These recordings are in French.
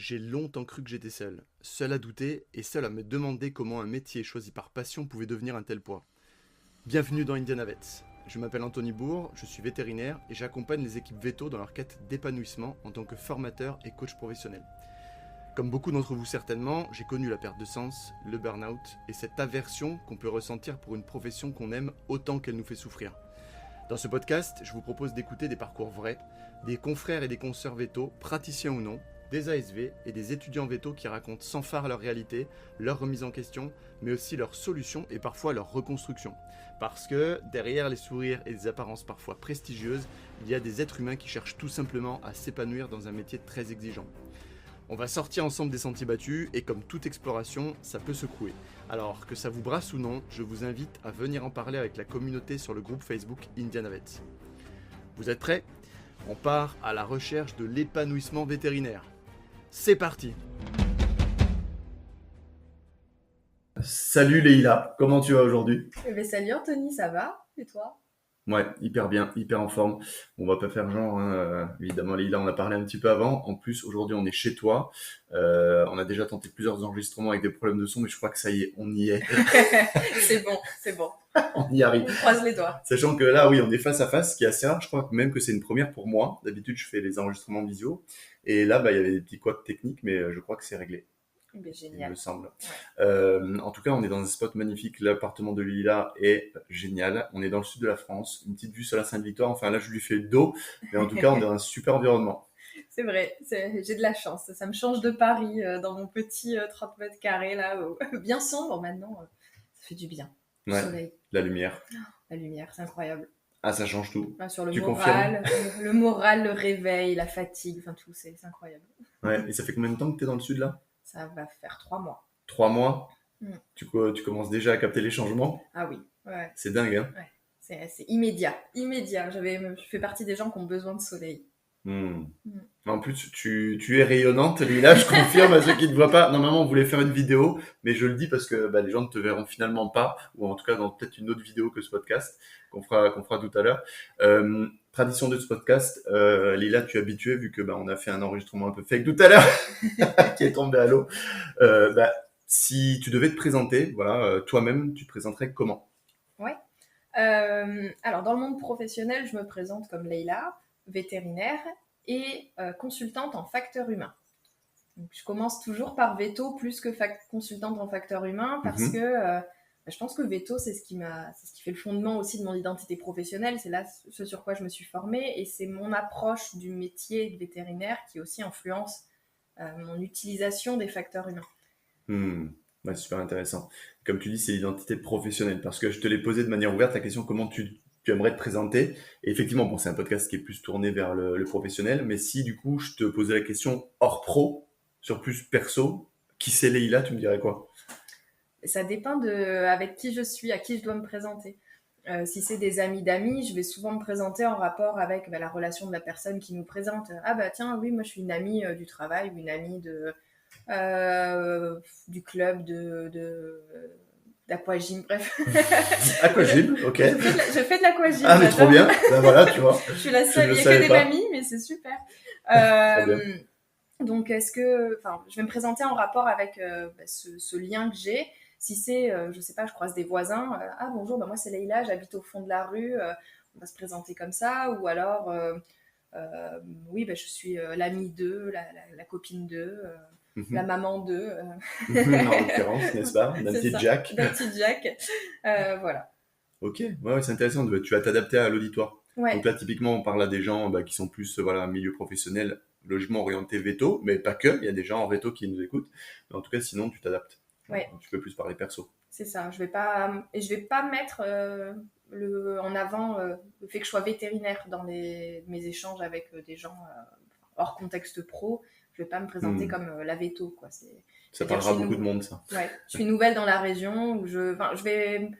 J'ai longtemps cru que j'étais seul à douter et seul à me demander comment un métier choisi par passion pouvait devenir un tel poids. Bienvenue dans Indiana Vets. Je m'appelle Anthony Bourg, je suis vétérinaire et j'accompagne les équipes véto dans leur quête d'épanouissement en tant que formateur et coach professionnel. Comme beaucoup d'entre vous certainement, j'ai connu la perte de sens, le burn-out et cette aversion qu'on peut ressentir pour une profession qu'on aime autant qu'elle nous fait souffrir. Dans ce podcast, je vous propose d'écouter des parcours vrais, des confrères et des consoeurs véto, praticiens ou non, des ASV et des étudiants véto qui racontent sans phare leur réalité, leur remise en question, mais aussi leurs solutions et parfois leur reconstruction. Parce que derrière les sourires et les apparences parfois prestigieuses, il y a des êtres humains qui cherchent tout simplement à s'épanouir dans un métier très exigeant. On va sortir ensemble des sentiers battus et comme toute exploration, ça peut secouer. Alors que ça vous brasse ou non, je vous invite à venir en parler avec la communauté sur le groupe Facebook Indiana Vets. Vous êtes prêts ? On part à la recherche de l'épanouissement vétérinaire. C'est parti! Salut Leïla, comment tu vas aujourd'hui? Salut Anthony, ça va? Et toi? Ouais, hyper bien, hyper en forme. On va pas faire genre, hein, évidemment Leïla, on a parlé un petit peu avant. En plus, aujourd'hui, on est chez toi. On a déjà tenté plusieurs enregistrements avec des problèmes de son, mais je crois que ça y est, on y est. C'est bon. On y arrive. On croise les doigts. Sachant que là, oui, on est face à face, ce qui est assez rare. Je crois même que c'est une première pour moi. D'habitude, je fais les enregistrements visio. Et là, il y avait des petits couacs techniques, mais je crois que c'est réglé. Il Génial. me semble. Ouais. En tout cas, on est dans un spot magnifique. L'appartement de Lila est génial. On est dans le sud de la France. Une petite vue sur la Sainte-Victoire. Enfin, là, je lui fais le dos. Mais en tout cas, on est dans un super environnement. C'est vrai, j'ai de la chance. Ça me change de Paris dans mon petit 30 mètres carrés, là, bien sombre maintenant. Ça fait du bien. Le soleil. La lumière. La lumière, c'est incroyable. Ah, ça change tout. Sur le Tu moral, le moral, le réveil, la fatigue, enfin tout, c'est incroyable. Ouais, et ça fait combien de temps que tu es dans le sud, là? Ça va faire 3 mois. 3 mois? Mm. Tu commences déjà à capter les changements? Ah oui, ouais. C'est dingue, hein? Ouais. C'est immédiat. Je fais partie des gens qui ont besoin de soleil. En plus, tu es rayonnante, Lila, je confirme à ceux qui ne te voient pas. Normalement, on voulait faire une vidéo, mais je le dis parce que les gens ne te verront finalement pas, ou en tout cas dans peut-être une autre vidéo que ce podcast, qu'on fera tout à l'heure. Tradition de ce podcast, Lila, tu es habituée, vu que on a fait un enregistrement un peu fake tout à l'heure, qui est tombé à l'eau. Si tu devais te présenter, toi-même, tu te présenterais comment? Ouais. Alors, dans le monde professionnel, je me présente comme Leïla, vétérinaire et consultante en facteur humain. Donc, je commence toujours par veto plus que consultante en facteur humain parce que je pense que veto, c'est ce qui fait le fondement aussi de mon identité professionnelle. C'est là ce sur quoi je me suis formée et c'est mon approche du métier de vétérinaire qui aussi influence mon utilisation des facteurs humains. Ouais, super intéressant. Comme tu dis, c'est l'identité professionnelle. Parce que je te l'ai posé de manière ouverte la question comment tu aimerais te présenter. Et effectivement, c'est un podcast qui est plus tourné vers le professionnel. Mais si du coup, je te posais la question hors pro, sur plus perso, qui c'est Leïla, tu me dirais quoi? Ça dépend avec qui je suis, à qui je dois me présenter. Si c'est des amis d'amis, je vais souvent me présenter en rapport avec la relation de la personne qui nous présente. Ah tiens, oui, moi je suis une amie du travail ou une amie du club d'aquagym, bref. Aquagym, ok. Je fais de l'aquagym. Ah, mais trop bien. Voilà, tu vois. Je suis la seule, il n'y a que des mamies, mais c'est super. Donc, je vais me présenter en rapport avec ce lien que j'ai. Si c'est, je sais pas, je croise des voisins. Ah bonjour, moi c'est Leïla, j'habite au fond de la rue. On va se présenter comme ça. Ou alors, oui, je suis l'amie d'eux, la copine d'eux. La maman d'eux. En l'occurrence, n'est-ce pas? D'un petit Jack. D'un petit Jack. Voilà. Ok, ouais, c'est intéressant. Tu vas t'adapter à l'auditoire. Ouais. Donc là, typiquement, on parle à des gens qui sont plus milieu professionnel, logiquement orienté veto, mais pas que. Il y a des gens en veto qui nous écoutent. Mais en tout cas, sinon, tu t'adaptes. Ouais. Tu peux plus parler perso. C'est ça. Je vais pas mettre en avant le fait que je sois vétérinaire dans mes échanges avec des gens hors contexte pro. Je vais pas me présenter comme la veto, quoi. Ça parlera beaucoup de monde, ça. Ouais. Je suis nouvelle dans la région où je vais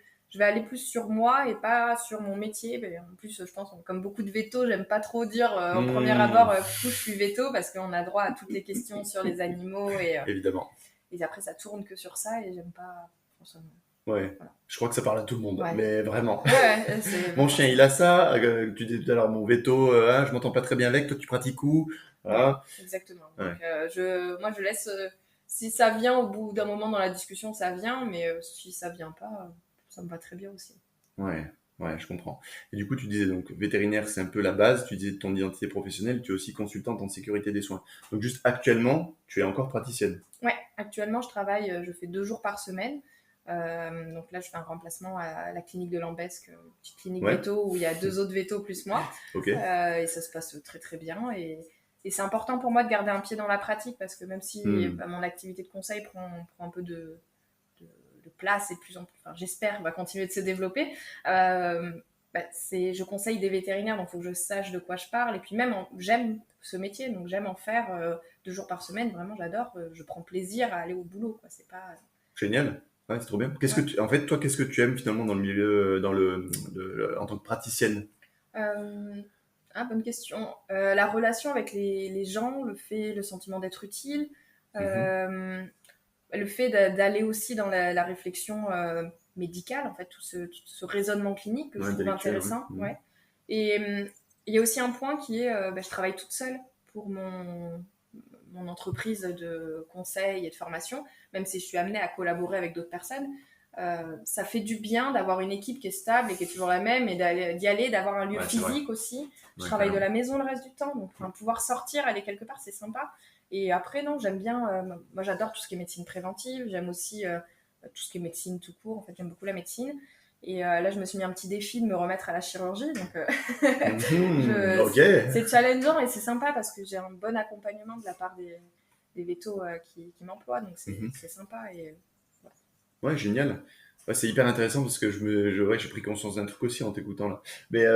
aller plus sur moi et pas sur mon métier. Mais en plus, je pense, comme beaucoup de vétos, j'aime pas trop dire au premier abord je suis véto parce qu'on a droit à toutes les questions sur les animaux évidemment. Et après, ça tourne que sur ça et j'aime pas. Ouais, voilà. Je crois que ça parle à tout le monde, mais vraiment. Ouais, mon chien, il a ça. Tu dis tout à l'heure, mon veto, je m'entends pas très bien avec. Toi, tu pratiques où? Voilà. Exactement. Ouais. Donc, moi, je laisse. Si ça vient au bout d'un moment dans la discussion, ça vient, mais si ça vient pas, ça me va très bien aussi. Ouais, ouais, je comprends. Et du coup, tu disais donc vétérinaire, c'est un peu la base. Tu disais ton identité professionnelle, tu es aussi consultante en sécurité des soins. Donc juste actuellement, tu es encore praticienne. Ouais, actuellement, je travaille, je fais 2 jours par semaine. Donc là, je fais un remplacement à la clinique de Lambesc, une petite clinique Ouais, veto où il y a 2 autres vétos plus moi. ok. Et ça se passe très très bien. Et c'est important pour moi de garder un pied dans la pratique parce que même si Hmm. mon activité de conseil prend un peu de, de place et de plus en plus, enfin, j'espère, va continuer de se développer. Euh, je conseille des vétérinaires, donc il faut que je sache de quoi je parle. Et puis même, j'aime ce métier, donc j'aime en faire 2 jours par semaine. Vraiment, j'adore. Je prends plaisir à aller au boulot. Quoi. C'est pas. Génial. Ouais, c'est trop bien. Ouais. En fait, toi, qu'est-ce que tu aimes finalement dans le milieu, en tant que praticienne? Euh, bonne question. La relation avec les gens, le sentiment d'être utile, Mhm. euh, le fait d'aller aussi dans la réflexion médicale, en fait, tout ce raisonnement clinique que Ouais, je trouve intellectuel, ouais. intéressant. Mhm. Ouais. Et il y a aussi un point qui est, je travaille toute seule pour mon entreprise de conseil et de formation, même si je suis amenée à collaborer avec d'autres personnes. Ça fait du bien d'avoir une équipe qui est stable et qui est toujours la même et d'y aller, d'avoir un lieu Ouais, c'est vrai. physique aussi. Je Ouais, travaille de carrément. la maison le reste du temps, donc pouvoir sortir, aller quelque part, c'est sympa. Et après, non, j'aime bien, moi j'adore tout ce qui est médecine préventive, j'aime aussi tout ce qui est médecine tout court, en fait j'aime beaucoup la médecine. Et là, je me suis mis un petit défi de me remettre à la chirurgie, donc Mhm. Ok. c'est challengeant et c'est sympa parce que j'ai un bon accompagnement de la part des vétos qui m'emploient, donc Mhm. c'est sympa. Et voilà. Ouais, génial. Ouais, c'est hyper intéressant parce que ouais, j'ai pris conscience d'un truc aussi en t'écoutant là. Mais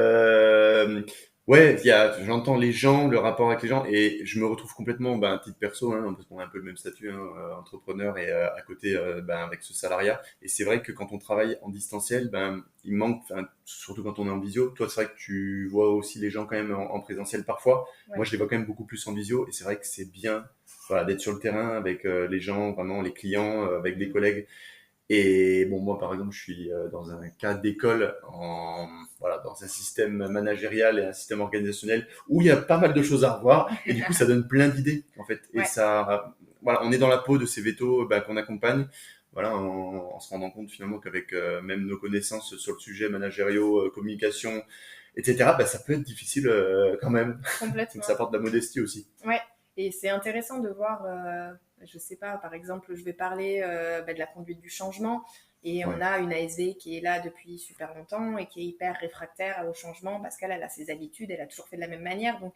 ouais, j'entends les gens, le rapport avec les gens, et je me retrouve complètement, ben, à titre perso, hein, parce qu'on a un peu le même statut, hein, entrepreneur, et à côté, ben, avec ce salariat. Et c'est vrai que quand on travaille en distanciel, ben, il manque, enfin, surtout quand on est en visio. Toi, c'est vrai que tu vois aussi les gens quand même en présentiel parfois. Moi, Ouais. je les vois quand même beaucoup plus en visio, et c'est vrai que c'est bien, voilà, d'être sur le terrain avec les gens, vraiment les clients, avec des collègues. Et bon, moi, par exemple, je suis dans un cas d'école, voilà, dans un système managérial et un système organisationnel où il y a pas mal de choses à revoir. Et du coup, ça donne plein d'idées, en fait. Et Ouais, ça, voilà, on est dans la peau de ces vétos bah, qu'on accompagne, voilà, en se rendant compte finalement qu'avec même nos connaissances sur le sujet managériaux, communication, etc., bah, ça peut être difficile quand même. Donc, ça complètement. apporte de la modestie aussi. Ouais, et c'est intéressant de voir, je sais pas, par exemple, je vais parler de la conduite du changement, et on Ouais, a une ASV qui est là depuis super longtemps et qui est hyper réfractaire au changement parce qu'elle a ses habitudes, elle a toujours fait de la même manière. Donc,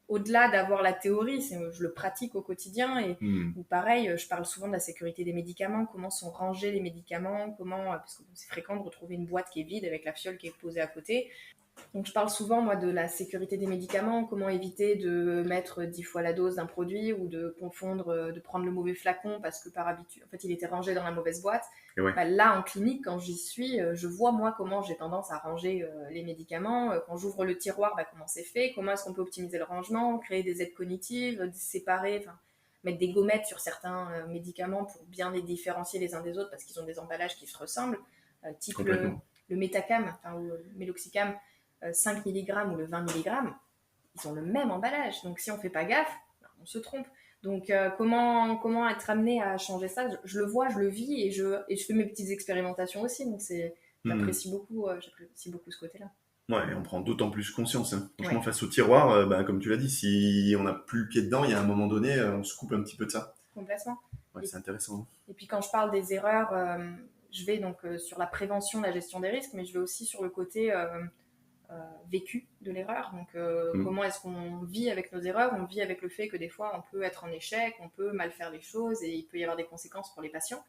au-delà d'avoir la théorie, je le pratique au quotidien et hmm. ou pareil, je parle souvent de la sécurité des médicaments, comment sont rangés les médicaments, comment, parce que c'est fréquent de retrouver une boîte qui est vide avec la fiole qui est posée à côté. Donc je parle souvent moi de la sécurité des médicaments, comment éviter de mettre 10 fois la dose d'un produit ou de confondre, de prendre le mauvais flacon parce que par habitude, en fait il était rangé dans la mauvaise boîte. Et ouais, Là en clinique, quand j'y suis, je vois moi comment j'ai tendance à ranger les médicaments. Quand j'ouvre le tiroir, comment c'est fait, comment est-ce qu'on peut optimiser le rangement, créer des aides cognitives, séparer, mettre des gommettes sur certains médicaments pour bien les différencier les uns des autres parce qu'ils ont des emballages qui se ressemblent, type complètement. le Metacam, ou le Meloxicam 5 mg ou le 20 mg, ils ont le même emballage. Donc si on ne fait pas gaffe, on se trompe. Donc comment être amené à changer ça, je le vois, je le vis et je fais mes petites expérimentations aussi. Donc Hmm. j'apprécie beaucoup ce côté-là. Ouais, et on prend d'autant plus conscience, hein. Ouais, Franchement, face au tiroir, bah, comme tu l'as dit, si on n'a plus le pied dedans, il y a un moment donné, on se coupe un petit peu de ça. complètement. Ouais, Et, c'est intéressant. et puis quand je parle des erreurs, je vais donc sur la prévention, la gestion des risques, mais je vais aussi sur le côté vécu de l'erreur. Donc, Hmm. comment est-ce qu'on vit avec nos erreurs? On vit avec le fait que des fois, on peut être en échec, on peut mal faire les choses et il peut y avoir des conséquences pour les patients.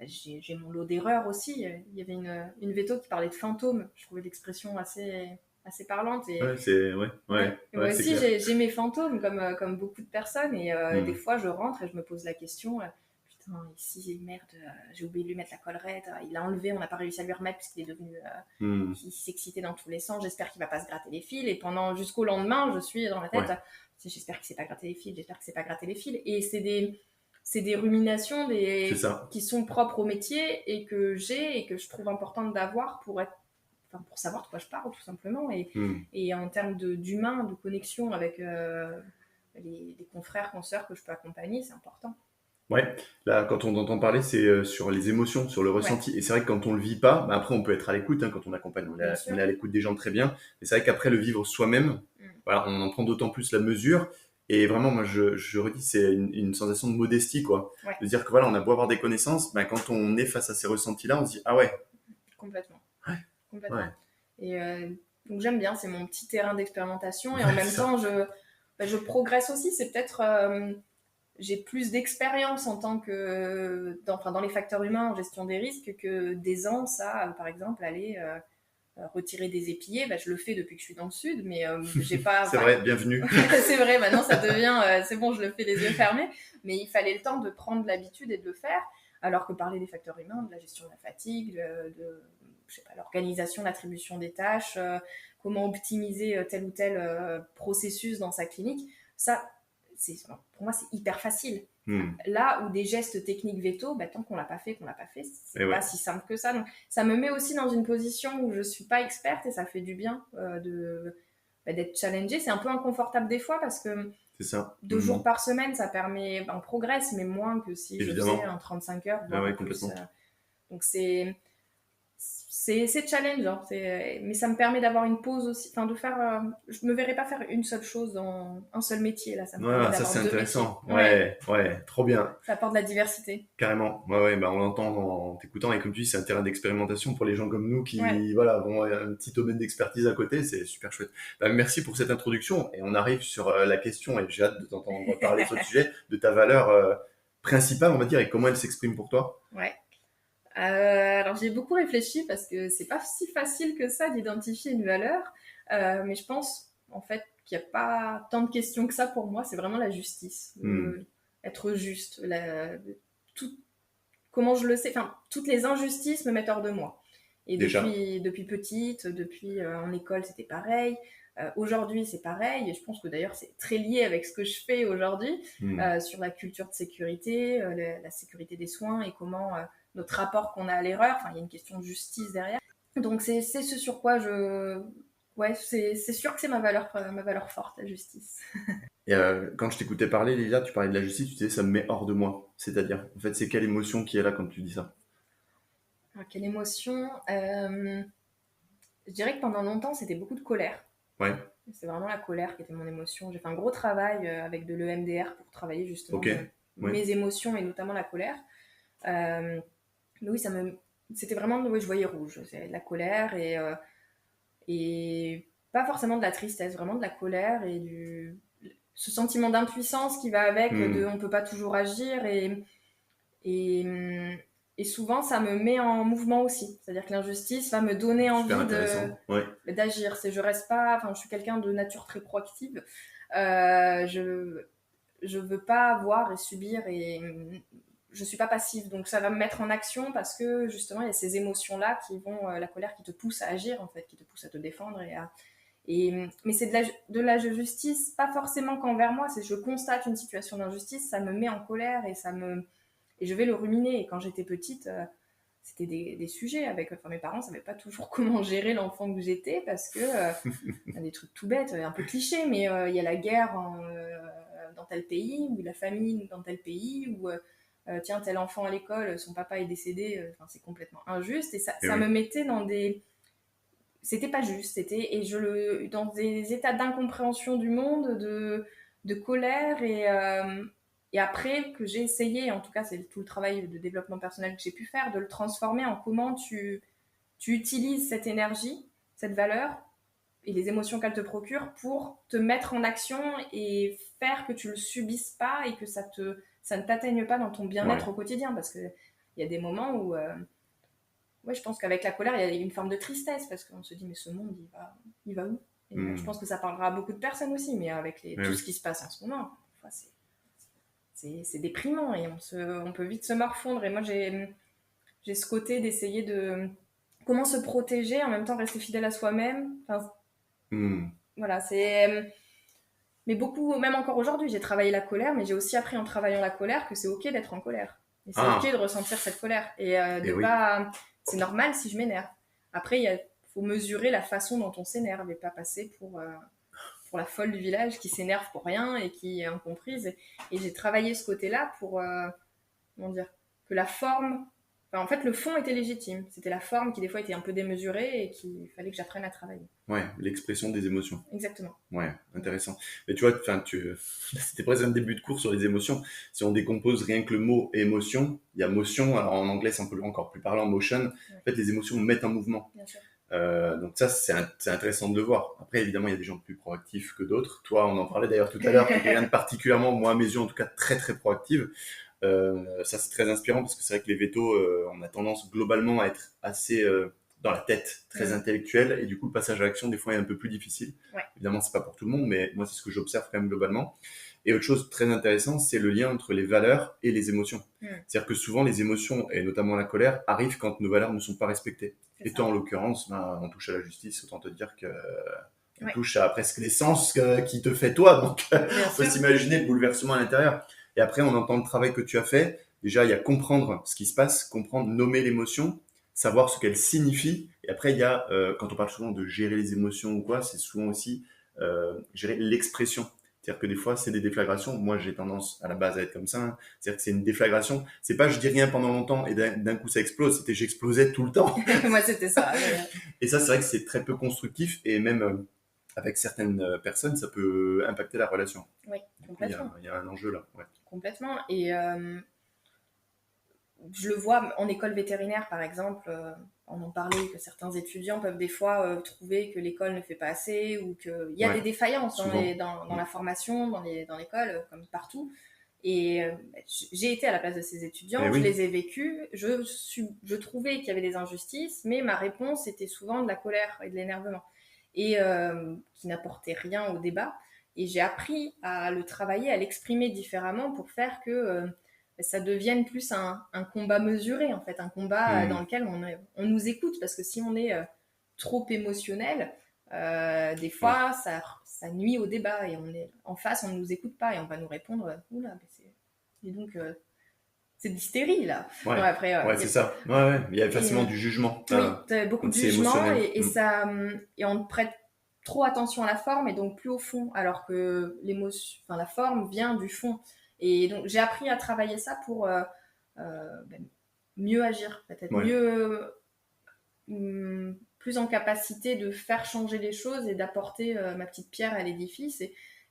J'ai mon lot d'erreurs aussi. Il y avait une veto qui parlait de fantômes. Je trouvais l'expression assez parlante. Ouais, c'est ouais, Ouais. ouais, Et ouais, moi c'est aussi, clair. j'ai mes fantômes comme beaucoup de personnes. Et des Hmm. fois, je rentre et je me pose la question putain, ici, merde, j'ai oublié de lui mettre la collerette. Il l'a enlevé, on n'a pas réussi à lui remettre puisqu'il est devenu. Hmm. Qui s'excitait dans tous les sens. J'espère qu'il va pas se gratter les fils. Et pendant jusqu'au lendemain, je suis dans la tête. Ouais, J'espère qu'il s'est pas gratté les fils. J'espère qu'il s'est pas gratté les fils. Et c'est des ruminations c'est ça. qui sont propres au métier et que j'ai et que je trouve importante d'avoir pour savoir de quoi je parle tout simplement. Hmm. Et en termes d'humain, de connexion avec les confrères, consoeurs que je peux accompagner, c'est important. Ouais, là, quand on entend parler, c'est sur les émotions, sur le ressenti. Et c'est vrai que quand on le vit pas, après, on peut être à l'écoute, quand on accompagne, Bien sûr. on est à l'écoute des gens très bien. Mais c'est vrai qu'après, le vivre soi-même, voilà, on en prend d'autant plus la mesure. Et vraiment, moi, je redis, c'est une sensation de modestie, quoi. Ouais. De dire que voilà, on a beau avoir des connaissances, quand on est face à ces ressentis-là, on se dit, ah ouais. Complètement. Ouais. Complètement. Ouais. Et donc j'aime bien, c'est mon petit terrain d'expérimentation. Et en même temps, je progresse aussi. C'est peut-être... j'ai plus d'expérience en tant que dans les facteurs humains en gestion des risques que d'aisance à, par exemple, aller retirer des épillets. Je le fais depuis que je suis dans le sud, mais j'ai pas... C'est vrai, bienvenue. C'est vrai, maintenant ça devient... c'est bon, je le fais les yeux fermés. Mais il fallait le temps de prendre l'habitude et de le faire. Alors que parler des facteurs humains, de la gestion de la fatigue, de je sais pas, l'organisation, l'attribution des tâches, comment optimiser tel ou tel processus dans sa clinique, ça, pour moi, c'est hyper facile. Là où des gestes techniques veto, tant qu'on l'a pas fait, c'est pas si simple que ça. Donc, ça me met aussi dans une position où je suis pas experte et ça fait du bien d'être challengée. C'est un peu inconfortable des fois parce que c'est ça. 2 jours par semaine, ça permet, on progresse, mais moins que si Évidemment. je faisais un 35 heures. Complètement. Plus, donc c'est challengeant, mais ça me permet d'avoir une pause aussi, de faire. Je me verrais pas faire une seule chose dans un seul métier là. Ça me permet ça c'est intéressant. Ouais, trop bien. Ça apporte de la diversité. Carrément. On l'entend en t'écoutant et comme tu dis, c'est un terrain d'expérimentation pour les gens comme nous qui voilà vont un petit domaine d'expertise à côté. C'est super chouette. Merci pour cette introduction et on arrive sur la question et j'ai hâte de t'entendre parler sur le sujet de ta valeur principale, on va dire, et comment elle s'exprime pour toi. Ouais. Alors j'ai beaucoup réfléchi parce que c'est pas si facile que ça d'identifier une valeur, mais je pense en fait qu'il n'y a pas tant de questions que ça pour moi. C'est vraiment la justice, être juste. Comment je le sais, toutes les injustices me mettent hors de moi. Et depuis petite, en école, c'était pareil. Aujourd'hui, c'est pareil. Et je pense que d'ailleurs, c'est très lié avec ce que je fais aujourd'hui sur la culture de sécurité, la sécurité des soins et comment notre rapport qu'on a à l'erreur. Il y a une question de justice derrière. Donc, c'est ce sur quoi c'est sûr que c'est ma valeur forte, la justice. Et quand je t'écoutais parler, Lilia, tu parlais de la justice, tu disais ça me met hors de moi. C'est-à-dire, en fait, c'est quelle émotion qui est là quand tu dis ça? Alors, quelle émotion Je dirais que pendant longtemps, c'était beaucoup de colère. Ouais. C'est vraiment la colère qui était mon émotion. J'ai fait un gros travail avec de l'EMDR pour travailler justement mes émotions et notamment la colère. Mais oui, c'était vraiment, je voyais rouge. C'est de la colère et pas forcément de la tristesse, vraiment de la colère et ce sentiment d'impuissance qui va avec, on peut pas toujours agir et souvent ça me met en mouvement aussi. C'est-à-dire que l'injustice va me donner envie d'agir. Je reste pas, je suis quelqu'un de nature très proactive. Je veux pas voir et subir et je suis pas passive, donc ça va me mettre en action parce que justement il y a ces émotions là qui vont, la colère qui te pousse à agir en fait, qui te pousse à te défendre mais c'est de la justice, pas forcément qu'envers moi, c'est je constate une situation d'injustice, ça me met en colère et je vais le ruminer. Et quand j'étais petite, c'était des sujets avec mes parents savaient pas toujours comment gérer l'enfant que j'étais parce que des trucs tout bêtes, un peu clichés, mais il y a la guerre dans tel pays ou la famine dans tel pays ou tiens, tel enfant à l'école, son papa est décédé, c'est complètement injuste et ça me mettait dans des... C'était pas juste, dans des états d'incompréhension du monde, de colère et après que j'ai essayé, en tout cas c'est tout le travail de développement personnel que j'ai pu faire, de le transformer en comment tu utilises cette énergie, cette valeur et les émotions qu'elle te procure pour te mettre en action et faire que tu le subisses pas et que ça ne t'atteigne pas dans ton bien-être au quotidien, parce que il y a des moments où je pense qu'avec la colère il y a une forme de tristesse parce qu'on se dit mais ce monde il va où et je pense que ça parlera à beaucoup de personnes aussi, mais avec tout ce qui se passe en ce moment c'est déprimant et on peut vite se morfondre. Et moi j'ai ce côté d'essayer de comment se protéger en même temps rester fidèle à soi-même. Voilà, mais beaucoup, même encore aujourd'hui, j'ai travaillé la colère, mais j'ai aussi appris en travaillant la colère que c'est ok d'être en colère. Et c'est ok de ressentir cette colère. Et c'est normal si je m'énerve. Après, il faut mesurer la façon dont on s'énerve et pas passer pour pour la folle du village qui s'énerve pour rien et qui est incomprise. Et j'ai travaillé ce côté-là pour, comment dire, que la forme... Enfin, en fait, le fond était légitime. C'était la forme qui, des fois, était un peu démesurée et qu'il fallait que j'apprenne à travailler. Ouais, l'expression des émotions. Exactement. Ouais, intéressant. Mais tu vois, c'était presque un début de cours sur les émotions. Si on décompose rien que le mot émotion, il y a motion, alors en anglais c'est un peu encore plus parlant, motion. Ouais. En fait, les émotions mettent en mouvement. Bien sûr. Donc ça, c'est intéressant de le voir. Après, évidemment, il y a des gens plus proactifs que d'autres. Toi, on en parlait d'ailleurs tout à l'heure, tu es quelqu'un de particulièrement, moi à mes yeux en tout cas, très très proactive. Ça, c'est très inspirant parce que c'est vrai que les vétos, on a tendance globalement à être assez dans la tête, très intellectuel, et du coup, le passage à l'action, des fois, est un peu plus difficile. Ouais. Évidemment, c'est pas pour tout le monde, mais moi, c'est ce que j'observe quand même globalement. Et autre chose très intéressante, c'est le lien entre les valeurs et les émotions. C'est-à-dire que souvent, les émotions, et notamment la colère, arrivent quand nos valeurs ne sont pas respectées. Et toi, en l'occurrence, on touche à la justice, autant te dire que on touche à presque l'essence qui te fait toi. Donc, il faut s'imaginer le bouleversement à l'intérieur. Et après, on entend le travail que tu as fait. Déjà, il y a comprendre ce qui se passe, comprendre, nommer l'émotion, savoir ce qu'elle signifie. Et après, il y a, quand on parle souvent de gérer les émotions ou quoi, c'est souvent aussi gérer l'expression. C'est-à-dire que des fois, c'est des déflagrations. Moi, j'ai tendance à la base à être comme ça. Hein. C'est-à-dire que c'est une déflagration. C'est pas je dis rien pendant longtemps et d'un coup ça explose. C'était j'explosais tout le temps. Moi, c'était ça. Et ça, c'est vrai que c'est très peu constructif et même avec certaines personnes, ça peut impacter la relation. Oui, complètement. Il y a un enjeu là. Ouais. Complètement. Et je le vois en école vétérinaire, par exemple. On en parlait que certains étudiants peuvent des fois trouver que l'école ne fait pas assez ou qu'il y a des défaillances dans la formation, dans l'école, comme partout. Et j'ai été à la place de ces étudiants, je les ai vécus, je trouvais qu'il y avait des injustices, mais ma réponse était souvent de la colère et de l'énervement, et qui n'apportait rien au débat. Et j'ai appris à le travailler, à l'exprimer différemment pour faire que ça devienne plus un combat mesuré, en fait, un combat dans lequel on nous écoute, parce que si on est trop émotionnel, des fois ça nuit au débat, et on est en face, on ne nous écoute pas et on va nous répondre oula, et donc c'est de l'hystérie là. Ouais, non, après, c'est ça. Ouais. Il y a facilement du jugement. Oui, t'as beaucoup de jugement et on prête trop attention à la forme et donc plus au fond, alors que la forme vient du fond. Et donc j'ai appris à travailler ça pour mieux agir, peut-être mieux, plus en capacité de faire changer les choses et d'apporter ma petite pierre à l'édifice.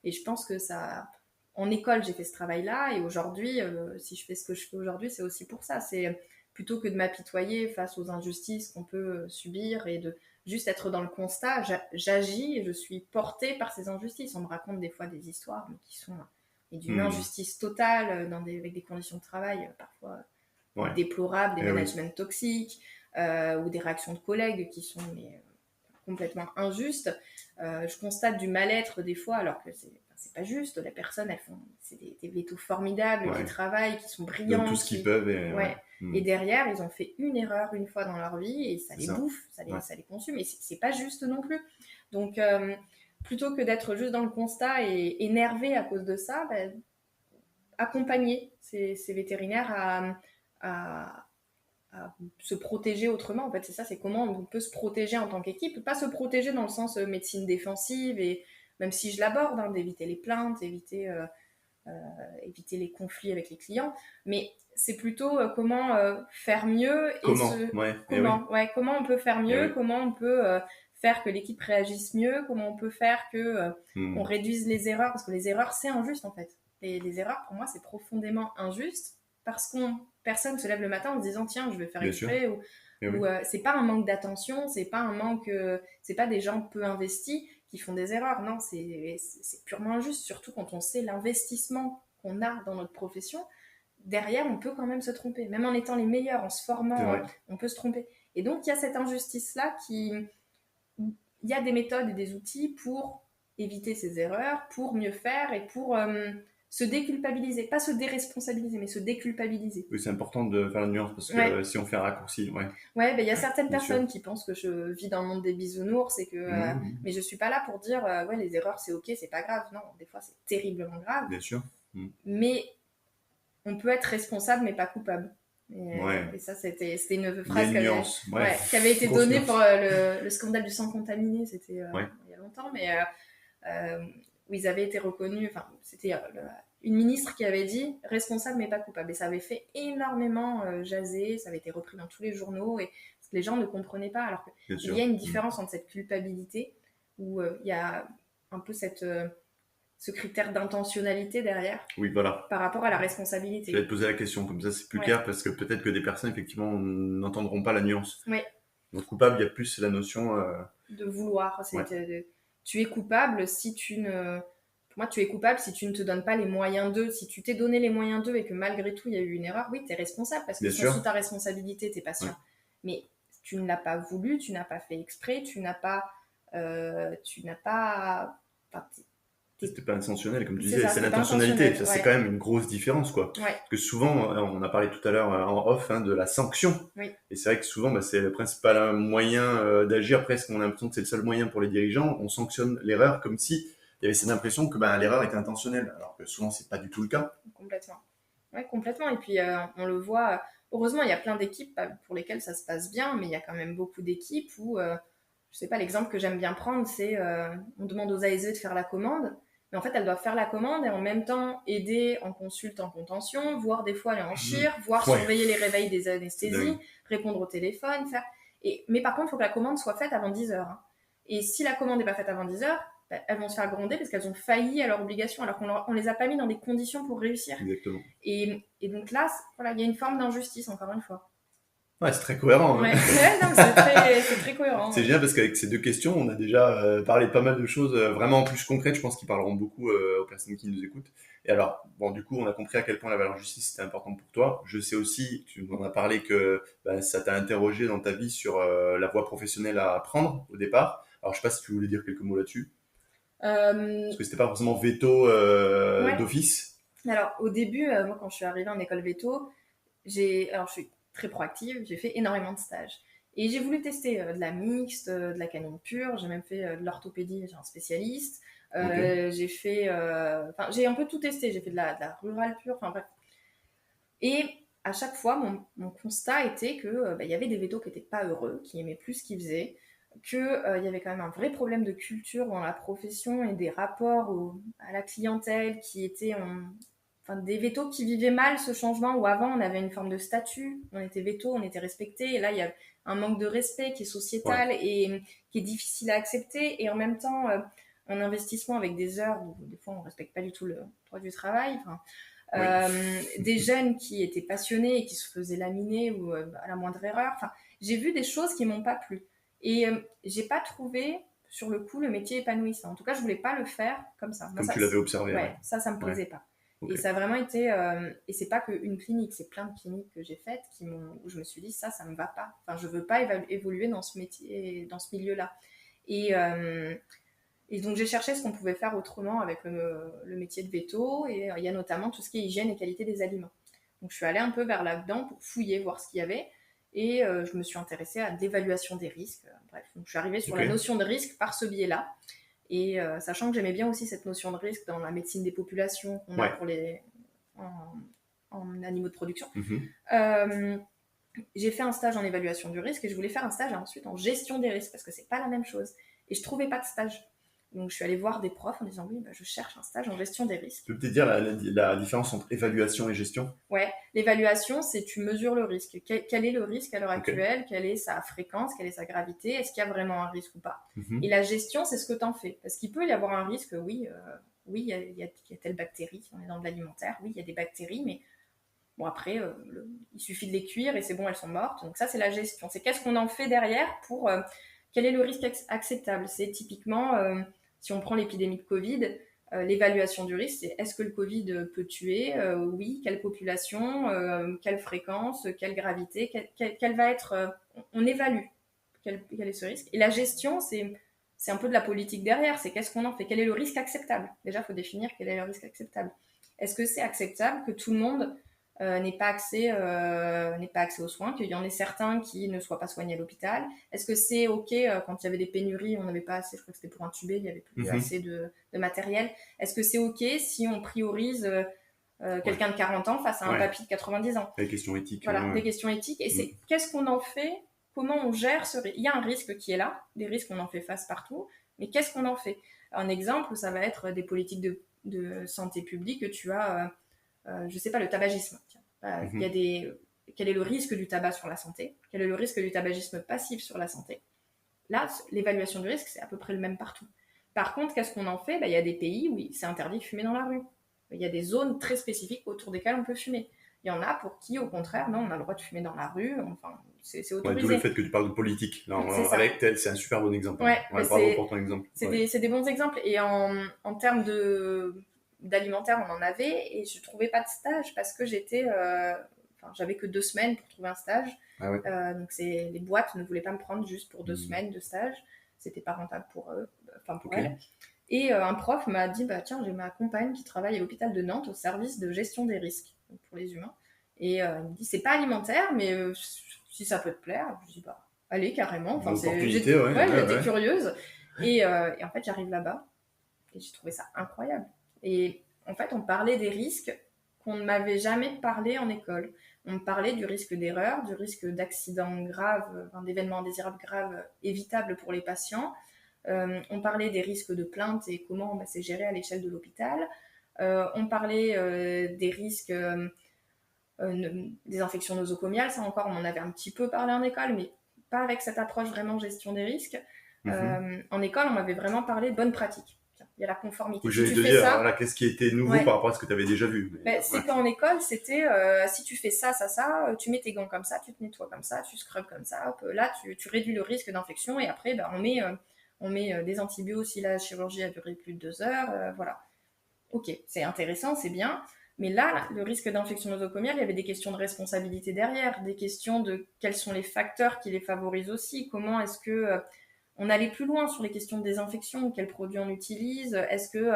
Et je pense que ça, en école, j'ai fait ce travail-là, et aujourd'hui, si je fais ce que je fais aujourd'hui, c'est aussi pour ça. C'est plutôt que de m'apitoyer face aux injustices qu'on peut subir et de juste être dans le constat, j'agis et je suis portée par ces injustices. On me raconte des fois des histoires mais qui sont d'une injustice totale avec des conditions de travail parfois déplorables, des managements toxiques ou des réactions de collègues qui sont complètement injustes. Je constate du mal-être des fois, alors que c'est pas juste. Les personnes, c'est des vétos formidables qui travaillent, qui sont brillants, tout ce qu'ils peuvent. Et derrière, ils ont fait une erreur une fois dans leur vie et ça les bouffe, ça les consume. Et c'est pas juste non plus. Donc, plutôt que d'être juste dans le constat et énervé à cause de ça, accompagner ces vétérinaires à se protéger autrement. En fait, c'est ça, c'est comment on peut se protéger en tant qu'équipe. Pas se protéger dans le sens médecine défensive, et même si je l'aborde, d'éviter les plaintes, éviter les conflits avec les clients, mais c'est plutôt comment faire mieux. Comment on peut faire mieux, comment on peut faire que l'équipe réagisse mieux, comment on peut faire que on réduise les erreurs, parce que les erreurs, c'est injuste en fait. Les erreurs, pour moi, c'est profondément injuste, parce que personne se lève le matin en se disant tiens, je vais faire exprès, ou c'est pas un manque d'attention, c'est pas des gens peu investis qui font des erreurs. Non, c'est purement injuste, surtout quand on sait l'investissement qu'on a dans notre profession. Derrière, on peut quand même se tromper. Même en étant les meilleurs, en se formant, on peut se tromper. Et donc, il y a cette injustice-là il y a des méthodes et des outils pour éviter ces erreurs, pour mieux faire et pour se déculpabiliser. Pas se déresponsabiliser, mais se déculpabiliser. Oui, c'est important de faire la nuance, parce que si on fait un raccourci, il y a certaines personnes qui pensent que je vis dans le monde des bisounours et que, mais je suis pas là pour dire les erreurs c'est ok, c'est pas grave. Non, des fois c'est terriblement grave. Bien sûr. Mais on peut être responsable mais pas coupable. Et ça, c'était une phrase qui avait été donnée pour le scandale du sang contaminé. C'était il y a longtemps, mais où ils avaient été reconnus, enfin, c'était une ministre qui avait dit « responsable mais pas coupable ». Et ça avait fait énormément jaser, ça avait été repris dans tous les journaux, et les gens ne comprenaient pas, alors qu'il y a une différence entre cette culpabilité, où il y a un peu ce critère d'intentionnalité derrière, voilà, par rapport à la responsabilité. Je vais te poser la question, comme ça c'est plus clair, parce que peut-être que des personnes effectivement n'entendront pas la nuance. Oui. Donc coupable, il y a plus la notion... de vouloir. Tu es coupable si tu ne... Pour moi, tu es coupable si tu ne te donnes pas les moyens d'eux. Si tu t'es donné les moyens d'eux et que malgré tout, il y a eu une erreur, oui, tu es responsable, parce que c'est sous ta responsabilité, tes patients. Ouais. Mais tu ne l'as pas voulu, tu n'as pas fait exprès, tu n'as pas... C'était pas intentionnel, comme tu disais, c'est l'intentionnalité. Ça, c'est quand même une grosse différence, quoi. Ouais. Parce que souvent, on a parlé tout à l'heure en off de la sanction. Oui. Et c'est vrai que souvent, c'est le principal moyen d'agir. Presque, on a l'impression que c'est le seul moyen pour les dirigeants. On sanctionne l'erreur comme si il y avait cette impression que l'erreur était intentionnelle. Alors que souvent, c'est pas du tout le cas. Complètement. Ouais, complètement. Et puis, on le voit. Heureusement, il y a plein d'équipes pour lesquelles ça se passe bien, mais il y a quand même beaucoup d'équipes où, je sais pas, l'exemple que j'aime bien prendre, c'est on demande aux ASV de faire la commande. Mais en fait, elles doivent faire la commande et en même temps aider en consulte, en contention, voire des fois aller en chir, voire surveiller les réveils des anesthésies, répondre au téléphone, faire... Mais par contre, il faut que la commande soit faite avant 10h. Hein. Et si la commande n'est pas faite avant 10h, elles vont se faire gronder parce qu'elles ont failli à leur obligation, alors qu'on les a pas mis dans des conditions pour réussir. Exactement. Et donc là, il y a une forme d'injustice, encore une fois. Ouais, c'est très cohérent. Hein. Ouais. Non, c'est très cohérent. C'est génial parce qu'avec ces deux questions, on a déjà parlé de pas mal de choses vraiment plus concrètes. Je pense qu'ils parleront beaucoup aux personnes qui nous écoutent. Et alors, du coup, on a compris à quel point la valeur justice était importante pour toi. Je sais aussi, tu nous en as parlé, que ça t'a interrogé dans ta vie sur la voie professionnelle à prendre au départ. Alors, je sais pas si tu voulais dire quelques mots là-dessus. Parce que c'était pas forcément veto d'office. Alors, au début, moi, quand je suis arrivée en école veto, je suis très proactive, j'ai fait énormément de stages. Et j'ai voulu tester de la mixte, de la canine pure, j'ai même fait de l'orthopédie, j'ai un spécialiste. J'ai fait... j'ai un peu tout testé, j'ai fait de la rurale pure, enfin bref. Et à chaque fois, mon constat était que y avait des vétos qui n'étaient pas heureux, qui aimaient plus ce qu'ils faisaient, qu'il y avait quand même un vrai problème de culture dans la profession et des rapports à la clientèle qui étaient... des vétos qui vivaient mal ce changement, où avant on avait une forme de statut, on était véto, on était respecté, et là il y a un manque de respect qui est sociétal et qui est difficile à accepter, et en même temps un investissement avec des heures où des fois on ne respecte pas du tout le droit du travail, des jeunes qui étaient passionnés et qui se faisaient laminer ou à la moindre erreur, j'ai vu des choses qui m'ont pas plu, et j'ai pas trouvé sur le coup le métier épanouissant. En tout cas, je voulais pas le faire comme ça. Comme tu l'avais observé. Ça me plaisait pas. Okay. Et ça a vraiment été... et c'est pas qu'une clinique, c'est plein de cliniques que j'ai faites où je me suis dit, ça me va pas. Je veux pas évoluer dans ce métier, dans ce milieu-là. Et donc, j'ai cherché ce qu'on pouvait faire autrement avec le métier de veto. Et il y a notamment tout ce qui est hygiène et qualité des aliments. Donc, je suis allée un peu vers là-dedans pour fouiller, voir ce qu'il y avait. Et je me suis intéressée à l'évaluation des risques. Bref, donc je suis arrivée sur la notion de risque par ce biais-là. Et sachant que j'aimais bien aussi cette notion de risque dans la médecine des populations qu'on a pour en animaux de production. J'ai fait un stage en évaluation du risque et je voulais faire un stage ensuite en gestion des risques parce que c'est pas la même chose. Et je trouvais pas de stage. Donc je suis allée voir des profs en disant oui, je cherche un stage en gestion des risques. Tu peux peut-être dire la différence entre évaluation et gestion ? Ouais, l'évaluation, c'est tu mesures le risque. Quel est le risque à l'heure actuelle ? Quelle est sa fréquence ? Quelle est sa gravité ? Est-ce qu'il y a vraiment un risque ou pas ? Et la gestion, c'est ce que tu en fais. Parce qu'il peut y avoir un risque, oui, il y a telle bactérie, si on est dans de l'alimentaire, oui, il y a des bactéries, mais bon, après, il suffit de les cuire et c'est bon, elles sont mortes. Donc ça, c'est la gestion. C'est qu'est-ce qu'on en fait derrière pour... quel est le risque acceptable ? C'est typiquement... si on prend l'épidémie de Covid, l'évaluation du risque, c'est est-ce que le Covid peut tuer ? Oui, quelle population, quelle fréquence, quelle gravité, quelle va être... on évalue quel est ce risque. Et la gestion, c'est un peu de la politique derrière, c'est qu'est-ce qu'on en fait ? Quel est le risque acceptable ? Déjà, il faut définir quel est le risque acceptable. Est-ce que c'est acceptable que tout le monde n'ait pas accès aux soins, qu'il y en ait certains qui ne soient pas soignés à l'hôpital ? Est-ce que c'est OK quand il y avait des pénuries, on n'avait pas assez, je crois que c'était pour intuber, il n'y avait plus assez de matériel. Est-ce que c'est OK si on priorise quelqu'un de 40 ans face à un papy de 90 ans ? Des questions éthiques. Voilà, des questions éthiques. Et c'est qu'est-ce qu'on en fait ? Comment on gère ce risque ? Il y a un risque qui est là, des risques on en fait face partout, Mais qu'est-ce qu'on en fait? Un exemple, ça va être des politiques de santé publique. Tu as, je sais pas, le tabagisme. Il y a quel est le risque du tabac sur la santé? Quel est le risque du tabagisme passif sur la santé? Là, l'évaluation du risque, c'est à peu près le même partout. Par contre, qu'est-ce qu'on en fait? Il y a des pays où c'est interdit de fumer dans la rue. Il y a des zones très spécifiques autour desquelles on peut fumer. Il y en a pour qui, au contraire, non, on a le droit de fumer dans la rue, enfin, c'est autorisé. D'où le fait que tu parles de politique. Là, c'est un super bon exemple. Bravo pour ton exemple. C'est des bons exemples. Et en termes d'alimentaire, on en avait, et je ne trouvais pas de stage parce que j'avais que 2 semaines pour trouver un stage. Donc les boîtes ne voulaient pas me prendre juste pour 2 semaines de stage. C'était pas rentable pour eux, pour elles. Et un prof m'a dit, tiens, j'ai ma compagne qui travaille à l'hôpital de Nantes au service de gestion des risques pour les humains. Et il me dit, c'est pas alimentaire, mais si ça peut te plaire, je dis, allez, carrément. Enfin, j'étais curieuse. Et en fait, j'arrive là-bas et j'ai trouvé ça incroyable. Et en fait, on parlait des risques qu'on ne m'avait jamais parlé en école. On me parlait du risque d'erreur, du risque d'accidents graves, d'événements indésirables graves évitables pour les patients. On parlait des risques de plainte et comment c'est géré à l'échelle de l'hôpital. On parlait des risques des infections nosocomiales. Ça encore, on en avait un petit peu parlé en école, mais pas avec cette approche vraiment gestion des risques. En école, on m'avait vraiment parlé de bonnes pratiques. Il y a la conformité. Oui, je vais te dire, alors qu'est-ce qui était nouveau par rapport à ce que tu avais déjà vu? C'est qu'en école, c'était si tu fais ça, tu mets tes gants comme ça, tu te nettoies comme ça, tu scrubs comme ça, hop, là, tu réduis le risque d'infection et après, on met des antibiotiques si la chirurgie a duré plus de 2 heures. Voilà. Ok, c'est intéressant, c'est bien. Mais là, le risque d'infection nosocomiale, il y avait des questions de responsabilité derrière, des questions de quels sont les facteurs qui les favorisent aussi, comment est-ce que on allait plus loin sur les questions de désinfection, quels produits on utilise, est-ce que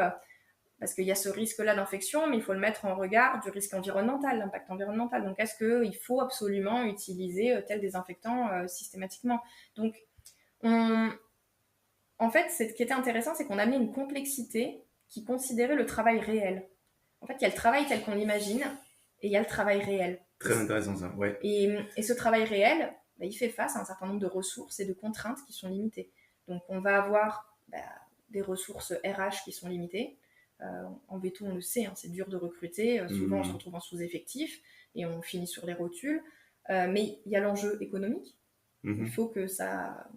parce qu'il y a ce risque-là d'infection, mais il faut le mettre en regard du risque environnemental, l'impact environnemental. Donc, est-ce qu'il faut absolument utiliser tel désinfectant systématiquement? Donc, en fait, ce qui était intéressant, c'est qu'on amenait une complexité qui considérait le travail réel. En fait, il y a le travail tel qu'on l'imagine et il y a le travail réel. Très intéressant ça, ouais. Et ce travail réel, il fait face à un certain nombre de ressources et de contraintes qui sont limitées. Donc, on va avoir des ressources RH qui sont limitées. En veto, on le sait, c'est dur de recruter. Souvent, on se retrouve en sous-effectif et on finit sur les rotules. Mais il y a l'enjeu économique. Il faut que ça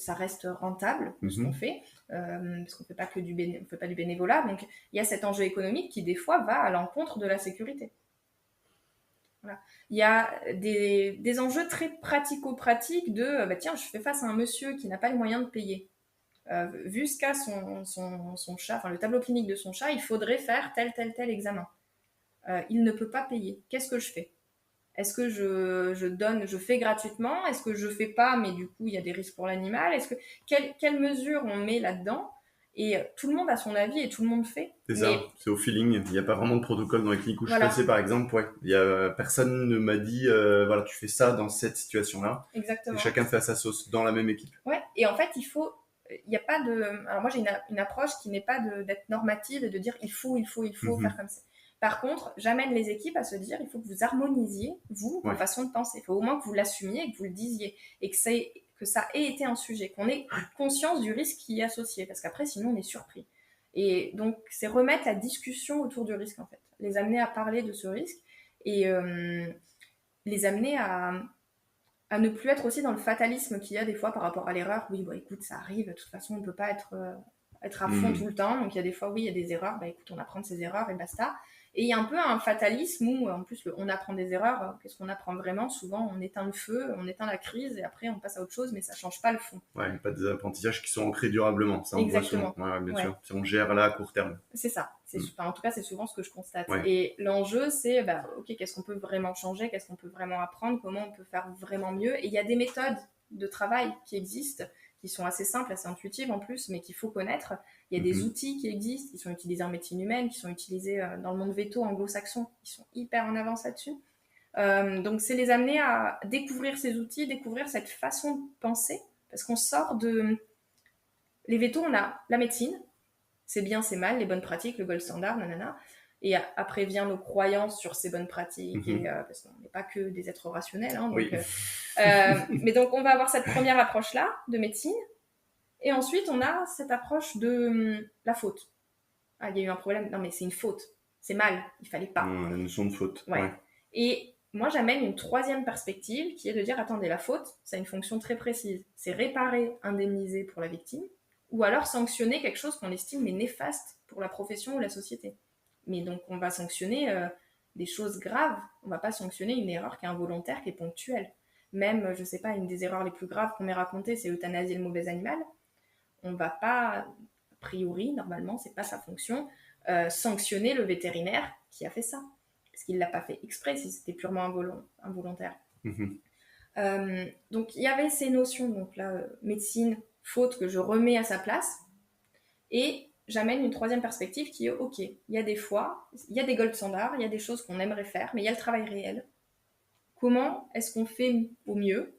reste rentable, ce qu'on fait, parce qu'on ne fait pas du bénévolat. Donc, il y a cet enjeu économique qui, des fois, va à l'encontre de la sécurité. Voilà. Il y a des enjeux très pratico-pratiques de tiens, je fais face à un monsieur qui n'a pas les moyens de payer. Vu ce qu'a son chat, enfin le tableau clinique de son chat, il faudrait faire tel examen. Il ne peut pas payer. Qu'est-ce que je fais? Est-ce que je fais gratuitement? Est-ce que je fais pas, mais du coup il y a des risques pour l'animal? Quelle mesure on met là-dedans? Et tout le monde a son avis et tout le monde fait. C'est ça, c'est au feeling. Il n'y a pas vraiment de protocole dans les cliniques où je passais, par exemple. Personne ne m'a dit, voilà, tu fais ça dans cette situation-là. Exactement. Et chacun fait à sa sauce dans la même équipe. Ouais, et en fait, il n'y a pas de... Alors moi, j'ai une approche qui n'est pas d'être normative et de dire il faut faire comme ça. Par contre, j'amène les équipes à se dire il faut que vous harmonisiez, vos façons de penser. Il faut au moins que vous l'assumiez et que vous le disiez. Et que ça ait été un sujet, qu'on ait conscience du risque qui y est associé. Parce qu'après, sinon, on est surpris. Et donc, c'est remettre la discussion autour du risque, en fait. Les amener à parler de ce risque et les amener à ne plus être aussi dans le fatalisme qu'il y a des fois par rapport à l'erreur. Oui, écoute, ça arrive. De toute façon, on ne peut pas être à fond tout le temps. Donc, il y a des fois, oui, il y a des erreurs. Écoute, on apprend de ces erreurs et basta. Et il y a un peu un fatalisme où, en plus, on apprend des erreurs. Qu'est-ce qu'on apprend vraiment? Souvent, on éteint le feu, on éteint la crise et après, on passe à autre chose, mais ça ne change pas le fond. Ouais, pas des apprentissages qui sont ancrés durablement. Ça, on voit souvent. Bien sûr. Si on gère là à court terme. C'est ça. En tout cas, c'est souvent ce que je constate. Ouais. Et l'enjeu, c'est, OK, qu'est-ce qu'on peut vraiment changer? Qu'est-ce qu'on peut vraiment apprendre? Comment on peut faire vraiment mieux? Et il y a des méthodes de travail qui existent, qui sont assez simples, assez intuitives en plus, mais qu'il faut connaître. Il y a des outils qui existent, qui sont utilisés en médecine humaine, qui sont utilisés dans le monde veto anglo-saxon, qui sont hyper en avance là-dessus. Donc, c'est les amener à découvrir ces outils, découvrir cette façon de penser, parce qu'on sort de... Les vétos, on a la médecine, c'est bien, c'est mal, les bonnes pratiques, le gold standard, nanana. Et après vient nos croyances sur ces bonnes pratiques, et, parce qu'on n'est pas que des êtres rationnels. Donc, mais donc, on va avoir cette première approche-là de médecine. Et ensuite, on a cette approche de la faute. Ah, il y a eu un problème. Non, mais c'est une faute. C'est mal. Il fallait pas. La notion de faute. Ouais. Et moi, j'amène une troisième perspective qui est de dire, attendez, la faute, ça a une fonction très précise. C'est réparer, indemniser pour la victime, ou alors sanctionner quelque chose qu'on estime mais néfaste pour la profession ou la société. Mais donc, on va sanctionner des choses graves. On va pas sanctionner une erreur qui est involontaire, qui est ponctuelle. Même, je sais pas, une des erreurs les plus graves qu'on m'ait racontées, c'est euthanasier le mauvais animal. On va pas, a priori, normalement, c'est pas sa fonction, sanctionner le vétérinaire qui a fait ça. Parce qu'il l'a pas fait exprès, si c'était purement involontaire. Donc, il y avait ces notions, donc là, médecine, faute, que je remets à sa place. Et j'amène une troisième perspective qui est, ok, il y a des fois, il y a des gold standards, il y a des choses qu'on aimerait faire, mais il y a le travail réel. Comment est-ce qu'on fait au mieux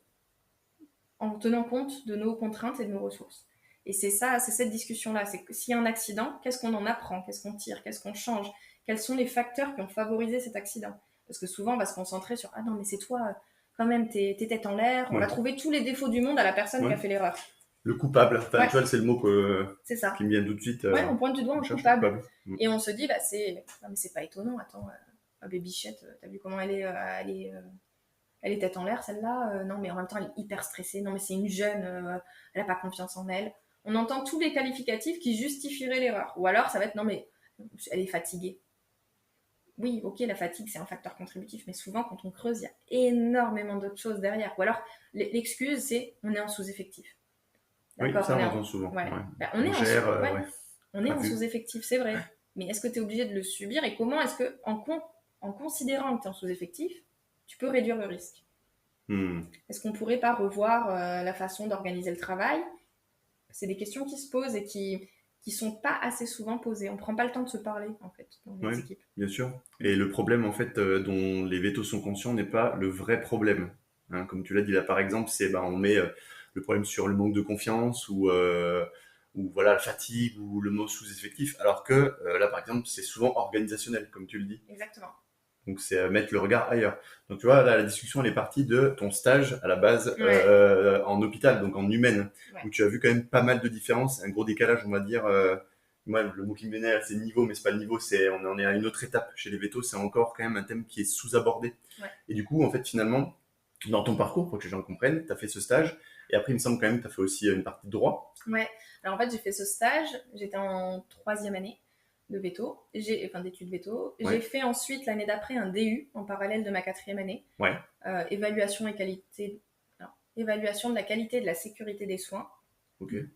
en tenant compte de nos contraintes et de nos ressources? Et c'est ça, c'est cette discussion-là. C'est que s'il y a un accident, qu'est-ce qu'on en apprend? Qu'est-ce qu'on tire? Qu'est-ce qu'on change? Quels sont les facteurs qui ont favorisé cet accident? Parce que souvent, on va se concentrer sur « Ah non, mais c'est toi, quand même, t'es tête en l'air. » On va trouver tous les défauts du monde à la personne qui a fait l'erreur. Le coupable. Enfin, tu vois, c'est le mot c'est ça. qui me vient tout de suite. On pointe du doigt un coupable. Et on se dit, bah, non, mais c'est pas étonnant. Attends, Babychette, t'as vu comment elle est tête en l'air, celle-là. Non, mais en même temps, elle est hyper stressée. Non, mais c'est une jeune, elle n'a pas confiance en elle. On entend tous les qualificatifs qui justifieraient l'erreur. Ou alors, ça va être, non, mais elle est fatiguée. Oui, ok, la fatigue, c'est un facteur contributif, mais souvent, quand on creuse, il y a énormément d'autres choses derrière. Ou alors, l'excuse, c'est on est en sous-effectif. D'accord, oui, ça, on entend souvent. Ouais. Ben, on est en sous-effectif, c'est vrai. Mais est-ce que tu es obligé de le subir? Et comment est-ce que, en considérant que tu es en sous-effectif, tu peux réduire le risque? Est-ce qu'on pourrait pas revoir la façon d'organiser le travail? C'est des questions qui se posent et qui sont pas assez souvent posées. On prend pas le temps de se parler, en fait, dans les équipes. Bien sûr. Et le problème, en fait, dont les vétos sont conscients n'est pas le vrai problème. Hein, comme tu l'as dit là, par exemple, c'est on met le problème sur le manque de confiance ou voilà, la fatigue ou le mot sous-effectif, alors que là, par exemple, c'est souvent organisationnel, comme tu le dis. Exactement. Donc, c'est mettre le regard ailleurs. Donc, tu vois, là, la discussion, elle est partie de ton stage à la base en hôpital, donc en humaine, où tu as vu quand même pas mal de différences, un gros décalage, on va dire. Moi, le mot qui me venait, c'est niveau, mais c'est pas le niveau, on en est à une autre étape. Chez les vétos, c'est encore quand même un thème qui est sous-abordé. Et du coup, en fait, finalement, dans ton parcours, pour que les gens comprennent, tu as fait ce stage, et après, il me semble quand même que tu as fait aussi une partie de droit. Ouais, alors en fait, j'ai fait ce stage, j'étais en 3e année de veto, d'études veto. J'ai fait ensuite, l'année d'après, un DU en parallèle de ma 4e année. Évaluation de la qualité et de la sécurité des soins,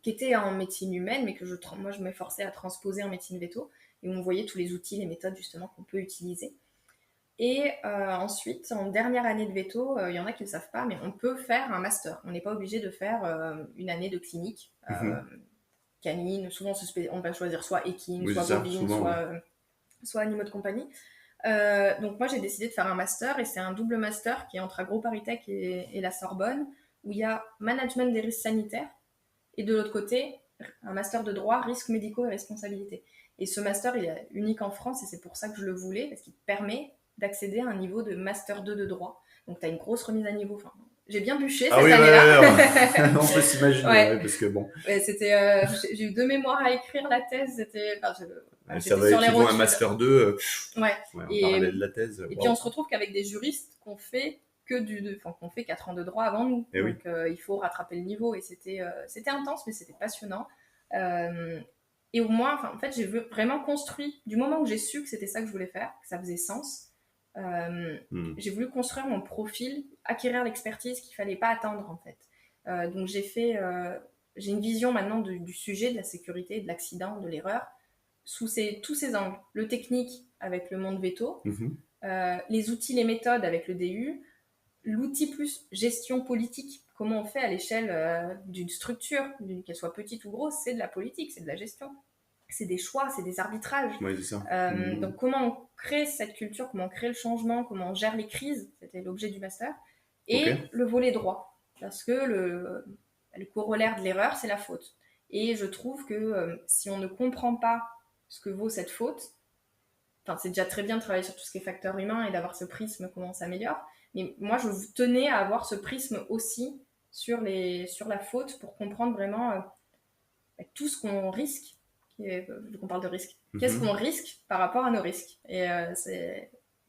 qui était en médecine humaine, mais que moi, je m'efforçais à transposer en médecine veto, et où on voyait tous les outils, les méthodes, justement, qu'on peut utiliser. Et ensuite, en dernière année de veto, il y en a qui ne le savent pas, mais on peut faire un master. On n'est pas obligé de faire une année de clinique. Canine, souvent on va choisir soit équine, soit bovine, soit animaux de compagnie. Donc moi j'ai décidé de faire un master, et c'est un double master qui est entre AgroParisTech et la Sorbonne, où il y a management des risques sanitaires, et de l'autre côté un master de droit, risques médicaux et responsabilité. Et ce master, il est unique en France, et c'est pour ça que je le voulais, parce qu'il permet d'accéder à un niveau de master 2 de droit. Donc tu as une grosse remise à niveau. Enfin, j'ai bien bûché cette année-là. On peut s'imaginer, parce que bon. J'ai eu 2 mémoires à écrire, la thèse, c'était... ça va être un master 2 en parallèle de la thèse. Et puis on se retrouve qu'avec des juristes qu'on fait qu'on fait 4 ans de droit avant nous. Donc il faut rattraper le niveau, et c'était intense, mais c'était passionnant. Et au moins, en fait, j'ai vraiment construit, du moment où j'ai su que c'était ça que je voulais faire, que ça faisait sens, j'ai voulu construire mon profil, acquérir l'expertise qu'il fallait pas attendre, en fait. Donc j'ai une vision maintenant du sujet, de la sécurité, de l'accident, de l'erreur, sous tous ces angles. Le technique avec le monde veto, les outils, les méthodes avec le DU, l'outil plus gestion politique, comment on fait à l'échelle d'une structure, qu'elle soit petite ou grosse, c'est de la politique, c'est de la gestion. C'est des choix, c'est des arbitrages. C'est ça. Donc comment on crée cette culture, comment on crée le changement, comment on gère les crises, c'était l'objet du master. Et le volet droit, parce que le corollaire de l'erreur, c'est la faute. Et je trouve que si on ne comprend pas ce que vaut cette faute, c'est déjà très bien de travailler sur tout ce qui est facteur humain et d'avoir ce prisme, comment on s'améliore. Mais moi, je tenais à avoir ce prisme aussi sur la faute, pour comprendre vraiment tout ce qu'on risque, vu qu'on parle de risque, qu'est-ce qu'on risque par rapport à nos risques. Et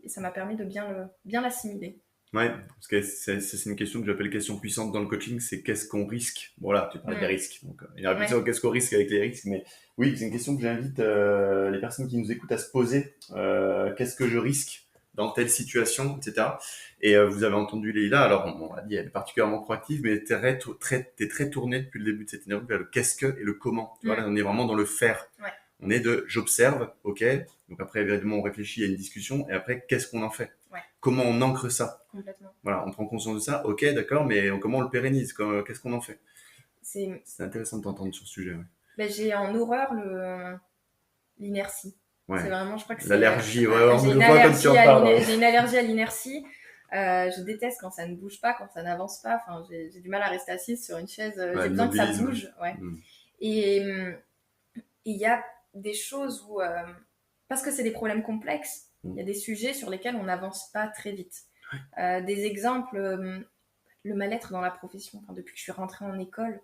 ça m'a permis de bien l'assimiler. Ouais, parce que c'est une question que j'appelle question puissante dans le coaching, c'est qu'est-ce qu'on risque. Voilà, tu parlais des risques. Donc, il y aurait plus qu'est-ce qu'on risque avec les risques, mais oui, c'est une question que j'invite les personnes qui nous écoutent à se poser. Qu'est-ce que je risque dans telle situation, etc. Et vous avez entendu Leïla, alors on a dit elle est particulièrement proactive, mais t'es très tournée depuis le début de cette interview vers le qu'est-ce que et le comment. Tu vois, là, on est vraiment dans le faire. Ouais. On est de j'observe, ok. Donc après, évidemment, on réfléchit à une discussion, et après, qu'est-ce qu'on en fait? Ouais. Comment on ancre ça? Complètement. Voilà, on prend conscience de ça, ok, d'accord, mais comment on le pérennise? Qu'est-ce qu'on en fait? C'est intéressant de t'entendre sur ce sujet. Ouais. Ben, j'ai en horreur l'inertie. Ouais. C'est vraiment, je crois que c'est l'allergie. j'ai une allergie à l'inertie. Je déteste quand ça ne bouge pas, quand ça n'avance pas. Enfin, j'ai du mal à rester assise sur une chaise. J'ai besoin que ça bouge. Ouais. Et il y a des choses où, parce que c'est des problèmes complexes, il y a des sujets sur lesquels on n'avance pas très vite. Des exemples, le mal-être dans la profession. Enfin, depuis que je suis rentrée en école,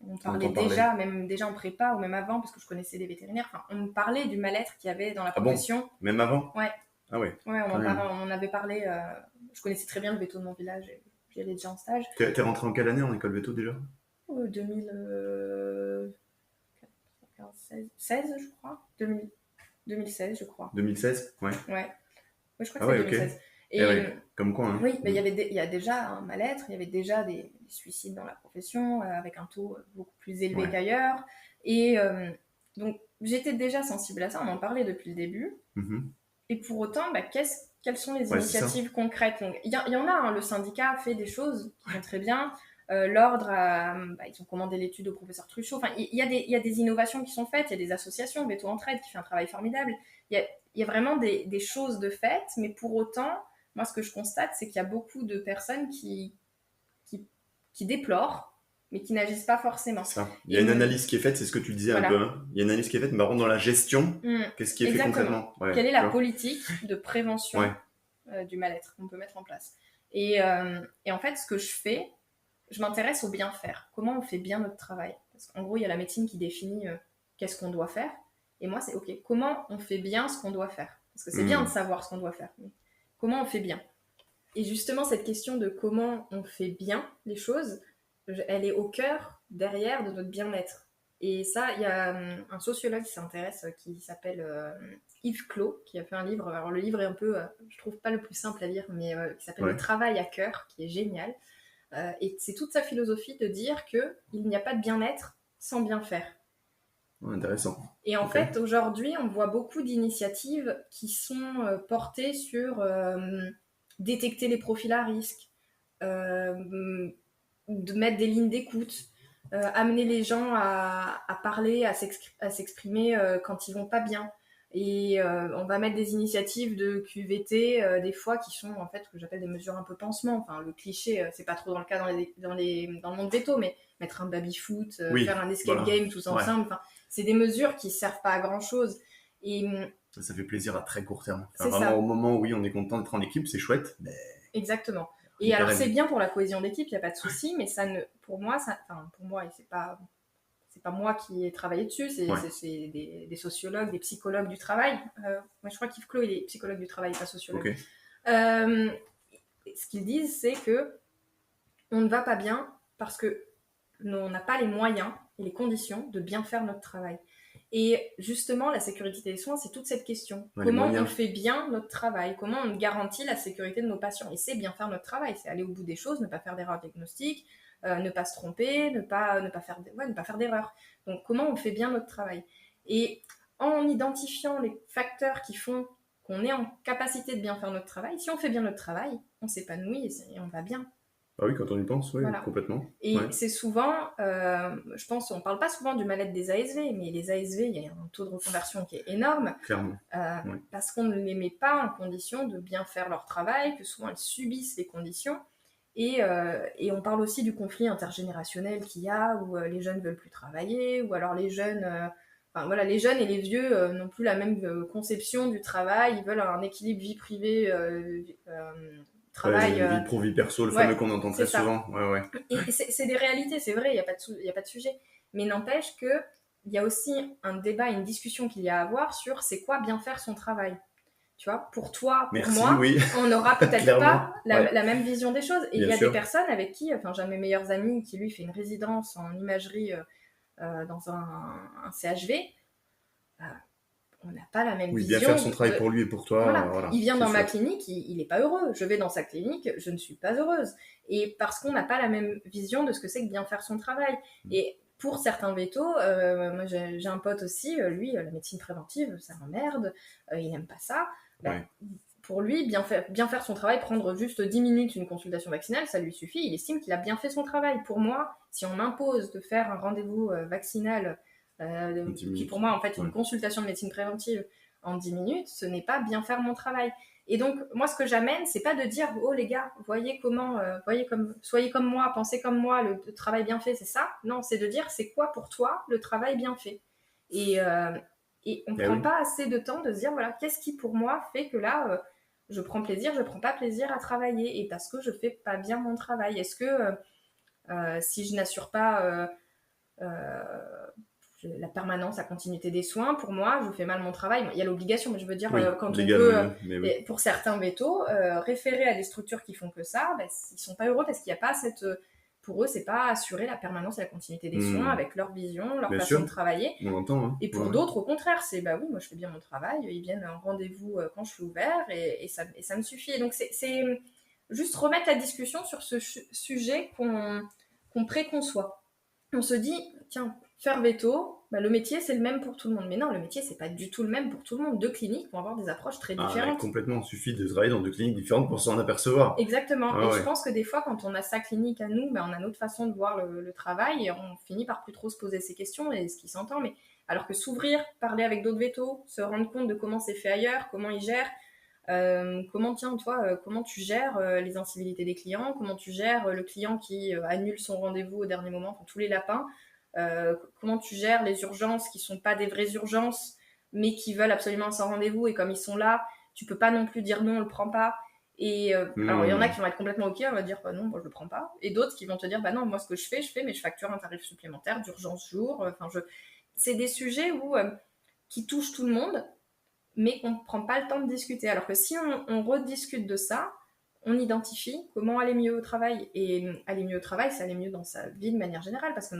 on parlait même déjà en prépa ou même avant, parce que je connaissais des vétérinaires. Enfin, on me parlait du mal-être qu'il y avait dans la profession. Bon, même avant? Ouais. Ah ouais. Ouais, on avait parlé. Je connaissais très bien le veto de mon village. J'y allais déjà en stage. T'es rentrée en quelle année en école veto déjà? 2016, je crois. 2016, je crois. 2016, ouais. Ouais, je crois que c'est 2016. Okay. Et comme quoi, hein. Oui, mais il y a déjà un mal-être, il y avait déjà des suicides dans la profession, avec un taux beaucoup plus élevé qu'ailleurs. Et donc, j'étais déjà sensible à ça, on en parlait depuis le début. Et pour autant, quelles sont les initiatives concrètes? Il y en a, hein, le syndicat fait des choses qui vont très bien. L'ordre, ils ont commandé l'étude au professeur Truchot. Enfin, il y a des innovations qui sont faites, il y a des associations, Veto Entraide qui fait un travail formidable. Il y a vraiment des choses de faites, mais pour autant, moi, ce que je constate, c'est qu'il y a beaucoup de personnes qui déplorent, mais qui n'agissent pas forcément. Ça. Il y a une analyse qui est faite, c'est ce que tu disais un peu. Hein. Il y a une analyse qui est faite, mais par contre, dans la gestion, qu'est-ce qui est fait concrètement? Quelle est la politique de prévention du mal-être qu'on peut mettre en place? Et en fait, ce que je fais, je m'intéresse au bien faire. Comment on fait bien notre travail? Parce qu'en gros, il y a la médecine qui définit qu'est-ce qu'on doit faire. Et moi, c'est OK, comment on fait bien ce qu'on doit faire? Parce que c'est bien de savoir ce qu'on doit faire. Mais comment on fait bien? Et justement, cette question de comment on fait bien les choses, elle est au cœur, derrière de notre bien-être. Et ça, il y a un sociologue qui s'intéresse, qui s'appelle Yves Clos, qui a fait un livre. Alors le livre est un peu, je trouve pas le plus simple à lire, mais qui s'appelle Le travail à cœur, qui est génial. Et c'est toute sa philosophie de dire qu'il n'y a pas de bien-être sans bien faire. Intéressant. Et en fait, aujourd'hui, on voit beaucoup d'initiatives qui sont portées sur détecter les profils à risque, de mettre des lignes d'écoute, amener les gens à parler, à s'exprimer quand ils vont pas bien. Et on va mettre des initiatives de QVT, des fois, qui sont en fait ce que j'appelle des mesures un peu pansement. Enfin, le cliché, c'est pas trop dans le cas dans le monde veto, mais mettre un baby-foot, faire un escape game tous ensemble. Enfin, c'est des mesures qui servent pas à grand-chose. Et ça fait plaisir à très court terme. Enfin, vraiment, ça. Au moment où on est content d'être en équipe, c'est chouette. Mais... Exactement. Et alors, c'est bien pour la cohésion d'équipe, il n'y a pas de souci, mais pour moi, et c'est pas moi qui ai travaillé dessus, c'est des sociologues, des psychologues du travail. Moi, je crois qu'Yves Clos, il est psychologue du travail, pas sociologue. Ce qu'ils disent, c'est que on ne va pas bien parce que on n'a pas les moyens et les conditions de bien faire notre travail. Et justement, la sécurité des soins, c'est toute cette question. Comment on fait bien notre travail? Comment on garantit la sécurité de nos patients? Et c'est bien faire notre travail, c'est aller au bout des choses, ne pas faire d'erreurs diagnostiques, ne pas se tromper, ne pas faire d'erreurs. Donc, comment on fait bien notre travail? Et en identifiant les facteurs qui font qu'on est en capacité de bien faire notre travail, si on fait bien notre travail, on s'épanouit et on va bien. Ah oui, quand on y pense, oui, voilà. Complètement. Et c'est souvent, je pense, on ne parle pas souvent du mal-être des ASV, mais les ASV, il y a un taux de reconversion qui est énorme. Clairement. Parce qu'on ne les met pas en condition de bien faire leur travail, que souvent elles subissent les conditions. Et on parle aussi du conflit intergénérationnel qu'il y a, où les jeunes ne veulent plus travailler, ou alors les jeunes... les jeunes et les vieux n'ont plus la même conception du travail, ils veulent un équilibre vie privée... travail, vie pro, vie perso, le fameux qu'on entend très souvent. Et c'est des réalités, c'est vrai, il n'y a pas de sujet. Mais n'empêche que il y a aussi un débat, une discussion qu'il y a à avoir sur c'est quoi bien faire son travail. Tu vois, pour toi, pour Merci, moi, oui. on n'aura peut-être Clairement, pas ouais. la même vision des choses. Et Bien il y a sûr. des personnes avec qui, j'ai un de mes meilleurs amis qui lui fait une résidence en imagerie dans un CHV. On n'a pas la même Oui, vision. bien faire son travail pour lui et pour toi. Voilà. Voilà, Il vient c'est dans sûr. ma clinique, il n'est pas heureux. Je vais dans sa clinique, je ne suis pas heureuse. Et parce qu'on n'a pas la même vision de ce que c'est que bien faire son travail. Et pour certains vétos, moi j'ai un pote aussi, lui, la médecine préventive, ça l'emmerde, il n'aime pas ça. Ouais. Pour lui, bien faire son travail, prendre juste 10 minutes une consultation vaccinale, ça lui suffit. Il estime qu'il a bien fait son travail. Pour moi, si on m'impose de faire un rendez-vous vaccinal, qui pour moi, en fait, une consultation de médecine préventive en 10 minutes, ce n'est pas bien faire mon travail. Et donc, moi, ce que j'amène, c'est pas de dire, oh les gars, soyez comme moi, pensez comme moi, le travail bien fait, c'est ça. Non, c'est de dire, c'est quoi pour toi le travail bien fait. Et on ne prend pas assez de temps de se dire, voilà, qu'est-ce qui pour moi fait que là, je prends plaisir, je prends pas plaisir à travailler, et parce que je fais pas bien mon travail. Est-ce que si je n'assure pas la permanence, la continuité des soins, pour moi, je fais mal mon travail. Il y a l'obligation, mais je veux dire, quand on peut, pour certains vétos, référer à des structures qui font que ça, ils sont pas heureux parce qu'il n'y a pas cette... Pour eux, c'est pas assurer la permanence et la continuité des soins avec leur vision, leur façon de travailler. On l'entend, hein. Et pour d'autres, au contraire, c'est bah oui, moi je fais bien mon travail, ils viennent en rendez-vous quand je suis ouvert et ça me suffit. Et donc c'est juste remettre la discussion sur ce sujet qu'on préconçoit. On se dit, tiens, faire veto, le métier c'est le même pour tout le monde. Mais non, le métier c'est pas du tout le même pour tout le monde. Deux cliniques vont avoir des approches très différentes. Complètement, il suffit de travailler dans deux cliniques différentes pour s'en apercevoir. Exactement. Et je pense que des fois, quand on a sa clinique à nous, on a notre façon de voir le travail et on finit par plus trop se poser ces questions et ce qui s'entend. Mais alors que s'ouvrir, parler avec d'autres vétos, se rendre compte de comment c'est fait ailleurs, comment ils gèrent, comment tu gères les incivilités des clients, comment tu gères le client qui annule son rendez-vous au dernier moment, tous les lapins, comment tu gères les urgences qui sont pas des vraies urgences mais qui veulent absolument son rendez-vous et comme ils sont là, tu peux pas non plus dire non, on le prend pas. Et alors il y en a qui vont être complètement ok, on va dire non, moi je le prends pas, et d'autres qui vont te dire non, moi ce que je fais, mais je facture un tarif supplémentaire d'urgence jour. C'est des sujets qui touchent tout le monde, mais qu'on ne prend pas le temps de discuter. Alors que si on rediscute de ça, on identifie comment aller mieux au travail. Et aller mieux au travail, c'est aller mieux dans sa vie de manière générale, parce que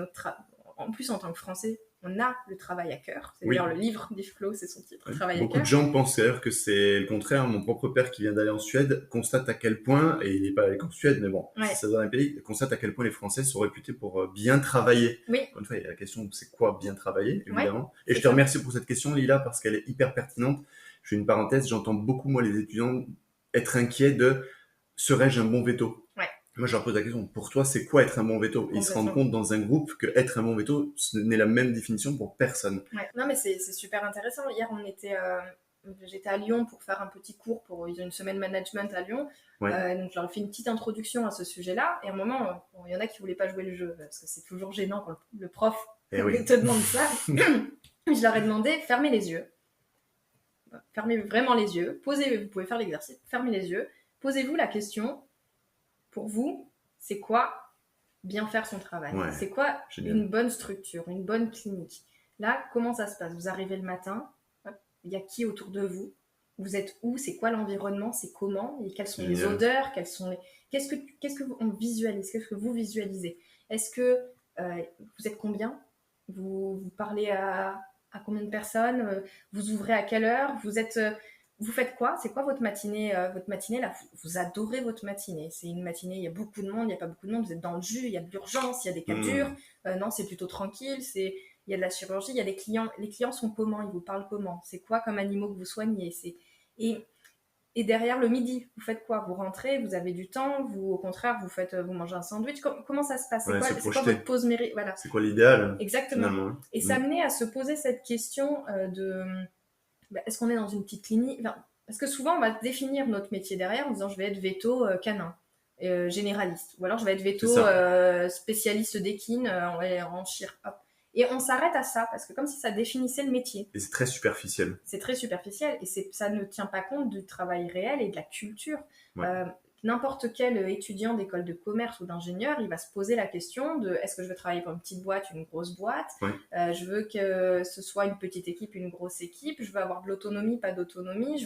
en plus, en tant que Français, on a le travail à cœur. C'est d'ailleurs le livre d'Yves Clos, c'est son titre, Travail à cœur. Beaucoup de gens pensent d'ailleurs que c'est le contraire. Mon propre père qui vient d'aller en Suède constate à quel point, et il n'est pas allé qu'en Suède, mais bon, c'est dans un pays, constate à quel point les Français sont réputés pour bien travailler. Oui. Encore une fois, il y a la question c'est quoi bien travailler, évidemment. Et je te remercie pour cette question, Lila, parce qu'elle est hyper pertinente. Je fais une parenthèse, j'entends beaucoup, moi, les étudiants être inquiets de serais-je un bon veto? Moi, je leur pose la question, pour toi, c'est quoi être un bon veto? Et ils se rendent compte dans un groupe que être un bon veto, ce n'est la même définition pour personne. Non, mais c'est super intéressant. Hier, j'étais à Lyon pour faire un petit cours ils ont une semaine management à Lyon. Donc, je leur ai fait une petite introduction à ce sujet-là. Et à un moment, il y en a qui voulaient pas jouer le jeu parce que c'est toujours gênant quand le prof te demande ça. Je leur ai demandé, fermez les yeux. Fermez vraiment les yeux. Vous pouvez faire l'exercice. Fermez les yeux. Posez-vous la question. Pour vous, c'est quoi bien faire son travail? C'est quoi une bonne structure, une bonne clinique? Là, comment ça se passe? Vous arrivez le matin, il y a qui autour de vous? Vous êtes où? C'est quoi l'environnement? C'est comment? Et quelles sont les odeurs? Qu'est-ce que on visualise? Qu'est-ce que vous visualisez? Est-ce que vous êtes combien? Vous parlez à combien de personnes? Vous ouvrez à quelle heure? Vous faites quoi? C'est quoi votre matinée? Votre matinée, là, vous adorez votre matinée. C'est une matinée, il y a beaucoup de monde, il n'y a pas beaucoup de monde, vous êtes dans le jus, il y a de l'urgence, il y a des cas durs. Non, c'est plutôt tranquille, il y a de la chirurgie, il y a des clients. Les clients sont comment? Ils vous parlent comment? C'est quoi comme animaux que vous soignez? Et derrière, le midi, vous faites quoi? Vous rentrez, vous avez du temps, au contraire, vous mangez un sandwich. Comment ça se passe? C'est quoi votre pause mérite? Voilà. C'est quoi l'idéal? Exactement. Finalement. Et s'amener à se poser cette question de... est-ce qu'on est dans une petite clinique? Parce que souvent, on va définir notre métier derrière en disant je vais être veto canin, généraliste. Ou alors je vais être veto spécialiste d'équine en chir. Hop. Et on s'arrête à ça, parce que comme si ça définissait le métier. Et c'est très superficiel. C'est très superficiel, et ça ne tient pas compte du travail réel et de la culture. n'importe quel étudiant d'école de commerce ou d'ingénieur, il va se poser la question de est-ce que je veux travailler pour une petite boîte, une grosse boîte, je veux que ce soit une petite équipe, une grosse équipe, je veux avoir de l'autonomie, pas d'autonomie,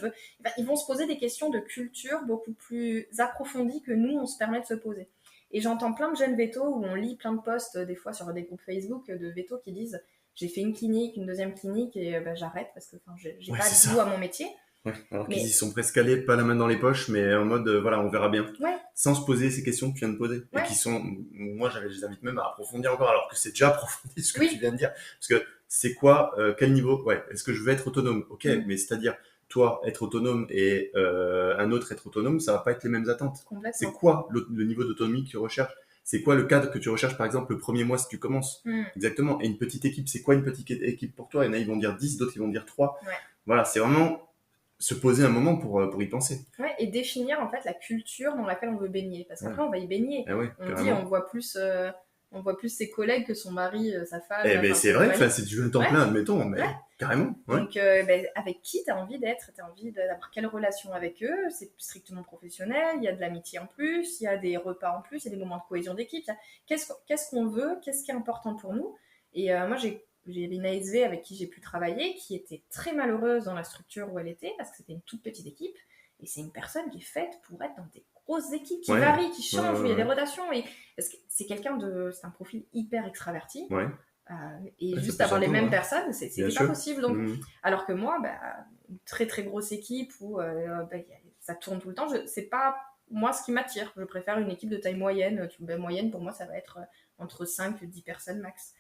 ils vont se poser des questions de culture beaucoup plus approfondies que nous, on se permet de se poser. Et j'entends plein de jeunes vétos où on lit plein de posts des fois sur des groupes Facebook de vétos qui disent j'ai fait une clinique, une deuxième clinique et j'arrête parce que j'ai pas de goût à mon métier. Ouais, alors qu'ils y sont presque allés, pas la main dans les poches, mais en mode, voilà, on verra bien. Sans se poser ces questions que tu viens de poser. Et qui sont, moi, je les invite même à approfondir encore, alors que c'est déjà approfondi ce que tu viens de dire. Parce que c'est quoi, quel niveau, est-ce que je veux être autonome? Ok, mais c'est-à-dire, toi, être autonome et un autre être autonome, ça va pas être les mêmes attentes. C'est quoi le niveau d'autonomie que tu recherches? C'est quoi le cadre que tu recherches, par exemple, le premier mois si tu commences? Exactement. Et une petite équipe, c'est quoi une petite équipe pour toi? Il y en a, ils vont dire 10, d'autres, ils vont dire 3. Voilà, c'est vraiment se poser un moment pour y penser. Ouais, et définir en fait la culture dans laquelle on veut baigner. Parce qu'après, on va y baigner. On voit plus ses collègues que son mari, sa femme. C'est vrai, si tu veux un temps plein, admettons, mais carrément. Donc, avec qui tu as envie d'être? Tu as envie d'avoir quelle relation avec eux? C'est strictement professionnel, il y a de l'amitié en plus, il y a des repas en plus, il y a des moments de cohésion d'équipe. Qu'est-ce qu'on veut? Qu'est-ce qui est important pour nous? Et moi, j'ai une ASV avec qui j'ai pu travailler, qui était très malheureuse dans la structure où elle était, parce que c'était une toute petite équipe. Et c'est une personne qui est faite pour être dans des grosses équipes, qui varient, qui changent, où il y a des rotations. Et c'est c'est un profil hyper extraverti. Et juste avoir les mêmes personnes, c'était pas possible. Donc, alors que moi, une très très grosse équipe où ça tourne tout le temps, c'est pas moi ce qui m'attire. Je préfère une équipe de taille moyenne. Moyenne, pour moi, ça va être entre 5 et 10 personnes max.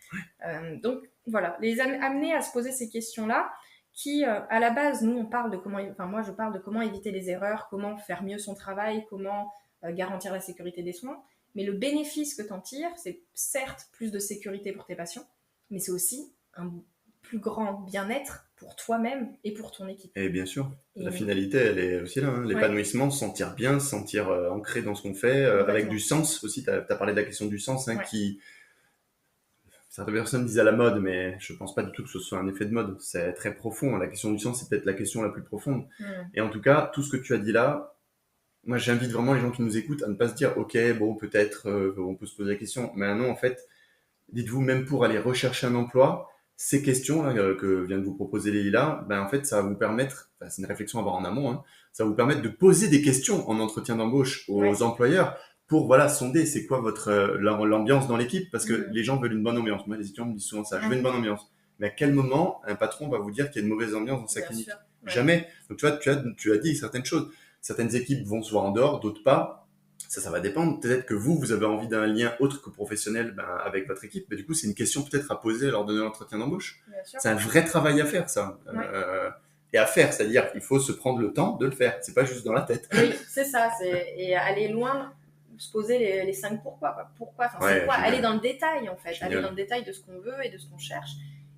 Donc voilà, les amener à se poser ces questions-là, qui à la base, nous on parle de moi je parle de comment éviter les erreurs, comment faire mieux son travail, comment garantir la sécurité des soins, mais le bénéfice que t'en tires, c'est certes plus de sécurité pour tes patients, mais c'est aussi un plus grand bien-être pour toi-même et pour ton équipe. Et bien sûr, la finalité, elle est aussi là, l'épanouissement, se sentir bien, se sentir ancré dans ce qu'on fait, avec du sens aussi. Tu as parlé de la question du sens, qui... Certaines personnes disent à la mode, mais je pense pas du tout que ce soit un effet de mode. C'est très profond. La question du sens, c'est peut-être la question la plus profonde. Et en tout cas, tout ce que tu as dit là, moi, j'invite vraiment les gens qui nous écoutent à ne pas se dire, ok, bon, peut-être, on peut se poser la question. Mais non, en fait, dites-vous, même pour aller rechercher un emploi, ces questions là, que vient de vous proposer Leïla, en fait, ça va vous permettre, c'est une réflexion à avoir en amont, ça va vous permettre de poser des questions en entretien d'embauche aux employeurs pour sonder c'est quoi votre l'ambiance dans l'équipe, parce que les gens veulent une bonne ambiance. Moi, les étudiants me disent souvent ça, je veux une bonne ambiance. Mais à quel moment un patron va vous dire qu'il y a une mauvaise ambiance dans sa clinique? Jamais. Donc tu as dit certaines choses. Certaines équipes vont se voir en dehors, d'autres pas. Ça va dépendre. Peut-être que vous avez envie d'un lien autre que professionnel avec votre équipe. Mais du coup, c'est une question peut-être à poser lors de l'entretien d'embauche. C'est un vrai travail à faire, ça. Et à faire, c'est-à-dire qu'il faut se prendre le temps de le faire. C'est pas juste dans la tête. Oui, c'est ça. Et aller loin, se poser les 5 pourquoi. Pourquoi, c'est quoi? Aller dans le détail, en fait. Génial. Aller dans le détail de ce qu'on veut et de ce qu'on cherche.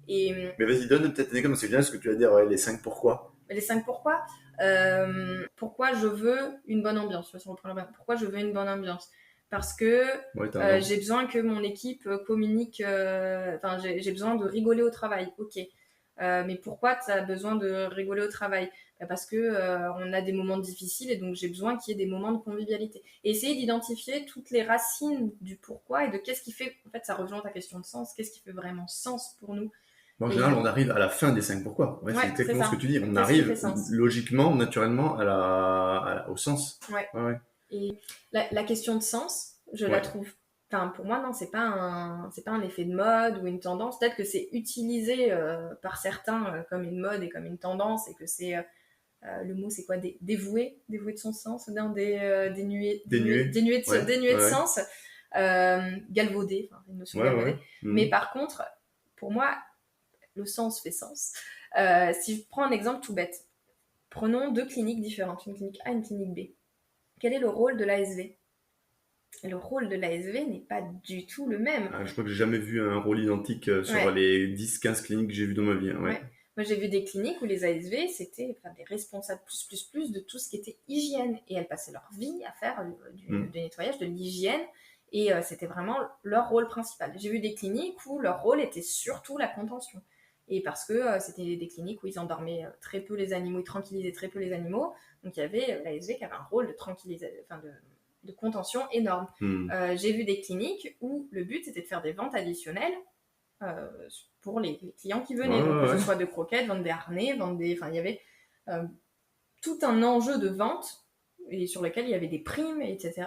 Mais vas-y, donne peut-être des exemples. C'est bien ce que tu vas dire, les 5 pourquoi. Les 5 pourquoi. Pourquoi je veux une bonne ambiance? Pourquoi je veux une bonne ambiance? Parce que j'ai besoin que mon équipe communique. J'ai besoin de rigoler au travail. Ok. Mais pourquoi tu as besoin de rigoler au travail? Parce que on a des moments difficiles et donc j'ai besoin qu'il y ait des moments de convivialité. Et essayer d'identifier toutes les racines du pourquoi et de qu'est-ce qui fait. En fait, ça rejoint ta question de sens. Qu'est-ce qui fait vraiment sens pour nous? En général, on arrive à la fin des 5 pourquoi. C'est exactement ce que tu dis. On arrive logiquement, naturellement, au sens. Et la question de sens, je la trouve. Pour moi, non, c'est pas un effet de mode ou une tendance. Peut-être que c'est utilisé par certains comme une mode et comme une tendance, et que c'est le mot, c'est quoi? Dévoué de son sens, dénué de sens, galvaudé, une notion galvaudée. Mais par contre, pour moi, le sens fait sens. Si je prends un exemple tout bête, prenons 2 cliniques différentes, une clinique A et une clinique B. Quel est le rôle de l'ASV? Le rôle de l'ASV n'est pas du tout le même. Je crois que j'ai jamais vu un rôle identique sur les 10-15 cliniques que j'ai vues dans ma vie. Moi, j'ai vu des cliniques où les ASV, c'était des responsables plus de tout ce qui était hygiène. Et elles passaient leur vie à faire du nettoyage, de l'hygiène. Et c'était vraiment leur rôle principal. J'ai vu des cliniques où leur rôle était surtout la contention. Et parce que c'était des cliniques où ils endormaient très peu les animaux, ils tranquillisaient très peu les animaux. Donc il y avait l'ASV qui avait un rôle de tranquillisation, de contention énorme. J'ai vu des cliniques où le but c'était de faire des ventes additionnelles pour les clients qui venaient, donc que ce soit de croquettes, vendre des harnais, enfin il y avait tout un enjeu de vente et sur lequel il y avait des primes, etc.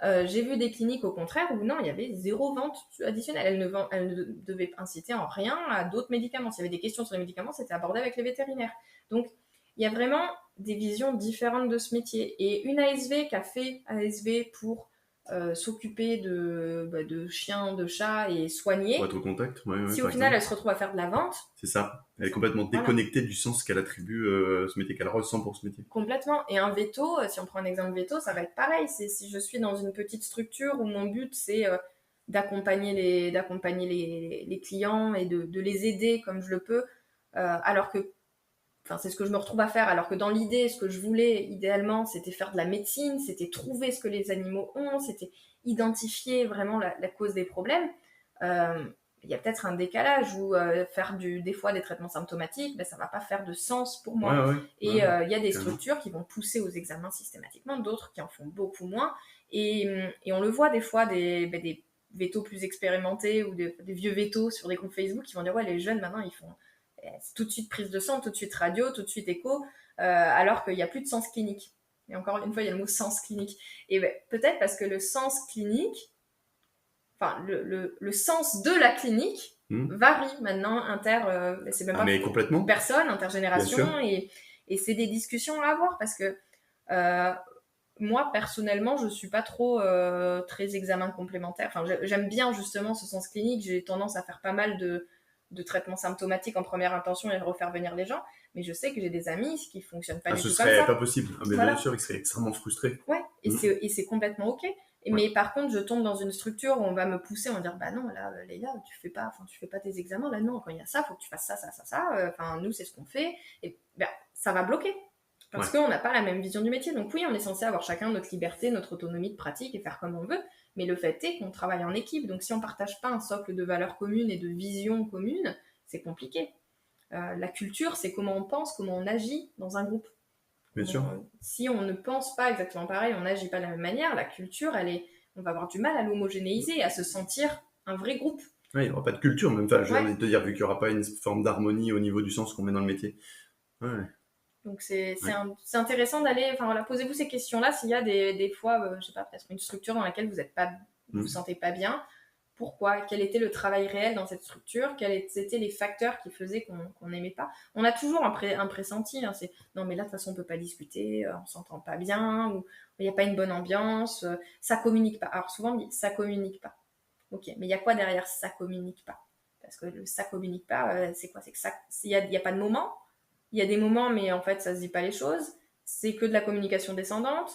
J'ai vu des cliniques au contraire où non, il y avait 0 vente additionnelle. Elles ne devaient inciter en rien à d'autres médicaments. S'il y avait des questions sur les médicaments, c'était abordé avec les vétérinaires. Donc, il y a vraiment des visions différentes de ce métier. Et une ASV qui a fait ASV pour s'occuper de chiens, de chats et soigner. Pour être au contact. Si au final, elle se retrouve à faire de la vente. C'est ça. Elle est complètement déconnectée du sens qu'elle attribue ce métier, qu'elle ressent pour ce métier. Complètement. Et un veto, si on prend un exemple veto, ça va être pareil. C'est si je suis dans une petite structure où mon but, c'est d'accompagner les clients et de les aider comme je le peux, alors que c'est ce que je me retrouve à faire, alors que dans l'idée, ce que je voulais idéalement, c'était faire de la médecine, c'était trouver ce que les animaux ont, c'était identifier vraiment la cause des problèmes. Il y a peut-être un décalage où faire des fois des traitements symptomatiques, ça va pas faire de sens pour moi. Il y a des structures qui vont pousser aux examens systématiquement, d'autres qui en font beaucoup moins. Et on le voit des fois, des vétos plus expérimentés ou des vieux vétos sur des groupes Facebook qui vont dire « Ouais, les jeunes, maintenant, ils font... » C'est tout de suite prise de sang, tout de suite radio, tout de suite écho, alors qu'il n'y a plus de sens clinique. Et encore une fois, il y a le mot sens clinique. Et peut-être parce que le sens clinique, le sens de la clinique varie maintenant c'est même pas complètement. Personne, intergénération, et c'est des discussions à avoir parce que moi, personnellement, je ne suis pas trop très examen complémentaire. J'aime bien justement ce sens clinique. J'ai tendance à faire pas mal de traitements symptomatiques en première intention et refaire venir les gens, mais je sais que j'ai des amis qui fonctionnent pas du tout comme ça. Ce serait pas possible. Mais bien sûr, ils seraient extrêmement frustrés. Ouais, et c'est complètement ok. Mais par contre, je tombe dans une structure où on va me pousser, on va dire bah non, là, Leïla, tu fais pas tes examens, là non, quand il y a ça, faut que tu fasses ça. Nous, c'est ce qu'on fait, et ça va bloquer. Parce qu'on n'a pas la même vision du métier. Donc oui, on est censé avoir chacun notre liberté, notre autonomie de pratique et faire comme on veut. Mais le fait est qu'on travaille en équipe. Donc si on ne partage pas un socle de valeurs communes et de visions communes, c'est compliqué. La culture, c'est comment on pense, comment on agit dans un groupe. Bien sûr. Si on ne pense pas exactement pareil, on n'agit pas de la même manière, la culture, on va avoir du mal à l'homogénéiser, à se sentir un vrai groupe. Oui, il n'y aura pas de culture, même. J'ai envie de te dire, vu qu'il n'y aura pas une forme d'harmonie au niveau du sens qu'on met dans le métier. Donc c'est intéressant d'aller, posez-vous ces questions-là s'il y a des fois, je sais pas, peut-être une structure dans laquelle vous vous sentez pas bien. Pourquoi? Quel était le travail réel dans cette structure? Quels étaient les facteurs qui faisaient qu'on n'aimait pas? On a toujours un pressenti. C'est non, mais là de toute façon on peut pas discuter, on s'entend pas bien, ou il n'y a pas une bonne ambiance, ça communique pas. Alors souvent on dit ça communique pas. Ok, mais il y a quoi derrière ça communique pas? Parce que le ça communique pas, c'est quoi? C'est que ça, il y a pas de moment. Il y a des moments, mais en fait, ça se dit pas les choses. C'est que de la communication descendante.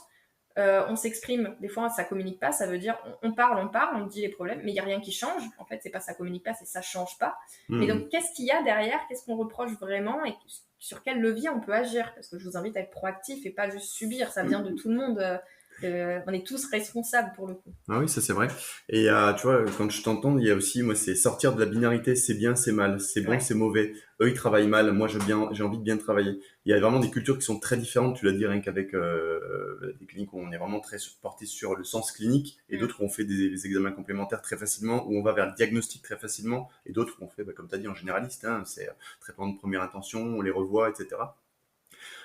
On s'exprime. Des fois, ça communique pas. Ça veut dire, on parle, on dit les problèmes, mais il y a rien qui change. En fait, c'est pas ça communique pas, c'est ça change pas. Et donc, qu'est-ce qu'il y a derrière? Qu'est-ce qu'on reproche vraiment et sur quel levier on peut agir? Parce que je vous invite à être proactif et pas juste subir. Ça vient de tout le monde. On est tous responsables pour le coup. Ah oui, ça c'est vrai. Et tu vois, quand je t'entends, il y a aussi, moi, c'est sortir de la binarité, c'est bien, c'est mal, c'est bon, c'est mauvais. Eux, ils travaillent mal, moi, j'ai envie de bien travailler. Il y a vraiment des cultures qui sont très différentes, tu l'as dit, rien qu'avec des cliniques où on est vraiment très porté sur le sens clinique, et d'autres où on fait des examens complémentaires très facilement, où on va vers le diagnostic très facilement, et d'autres où on fait, comme tu as dit, en généraliste, c'est traitement de première intention, on les revoit, etc.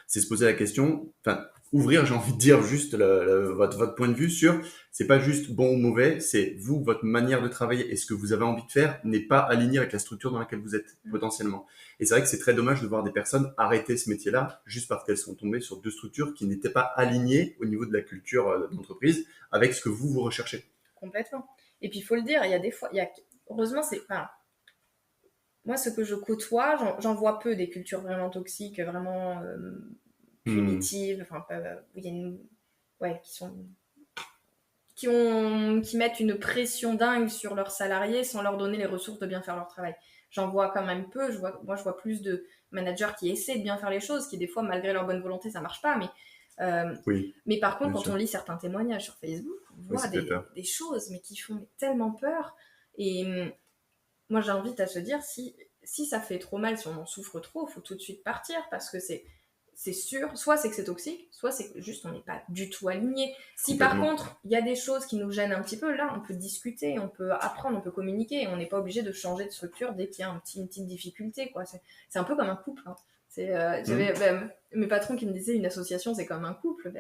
C'est se poser la question, ouvrir, j'ai envie de dire, juste votre point de vue sur, c'est pas juste bon ou mauvais, c'est vous, votre manière de travailler et ce que vous avez envie de faire n'est pas aligné avec la structure dans laquelle vous êtes potentiellement. Et c'est vrai que c'est très dommage de voir des personnes arrêter ce métier-là juste parce qu'elles sont tombées sur 2 structures qui n'étaient pas alignées au niveau de la culture d'entreprise avec ce que vous recherchez. Complètement. Et puis il faut le dire, il y a des fois, heureusement c'est pas... Moi, ce que je côtoie, j'en vois peu des cultures vraiment toxiques, vraiment primitives, qui mettent une pression dingue sur leurs salariés sans leur donner les ressources de bien faire leur travail. J'en vois quand même peu. Je vois plus de managers qui essaient de bien faire les choses, qui des fois, malgré leur bonne volonté, ça marche pas. Mais par contre, quand on lit certains témoignages sur Facebook, on voit des choses, mais qui font tellement peur. Et moi, j'invite à se dire, si ça fait trop mal, si on en souffre trop, il faut tout de suite partir, parce que c'est sûr, soit c'est que c'est toxique, soit c'est que juste on n'est pas du tout aligné. Si par Complètement. contre, il y a des choses qui nous gênent un petit peu, là, on peut discuter, on peut apprendre, on peut communiquer, et on n'est pas obligé de changer de structure dès qu'il y a une petite difficulté, quoi. C'est un peu comme un couple, hein. J'avais mes patrons qui me disaient une association c'est comme un couple.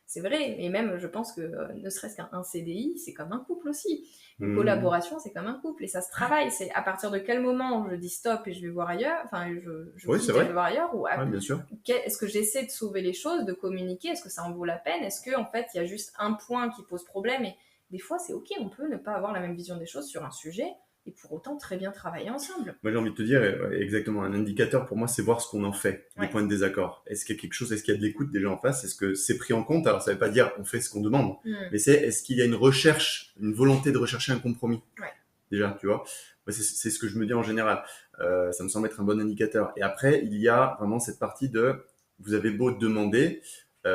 C'est vrai, et même je pense que ne serait-ce qu'un CDI c'est comme un couple aussi. Une collaboration c'est comme un couple et ça se travaille. C'est à partir de quel moment je dis stop et je vais voir ailleurs, enfin je Oui, quitte c'est et je vrai. vais voir ailleurs, ou Bien sûr. est-ce que j'essaie de sauver les choses, de communiquer, est-ce que ça en vaut la peine, est-ce que en fait il y a juste un point qui pose problème, et des fois c'est ok, on peut ne pas avoir la même vision des choses sur un sujet et pour autant très bien travailler ensemble. Moi, j'ai envie de te dire, exactement, un indicateur pour moi, c'est voir ce qu'on en fait, des points de désaccord. Est-ce qu'il y a quelque chose, est-ce qu'il y a de l'écoute déjà en face? Est-ce que c'est pris en compte? Alors, ça ne veut pas dire on fait ce qu'on demande, mais c'est est-ce qu'il y a une recherche, une volonté de rechercher un compromis? Déjà, tu vois. Moi, c'est ce que je me dis en général. Ça me semble être un bon indicateur. Et après, il y a vraiment cette partie de vous avez beau demander, vous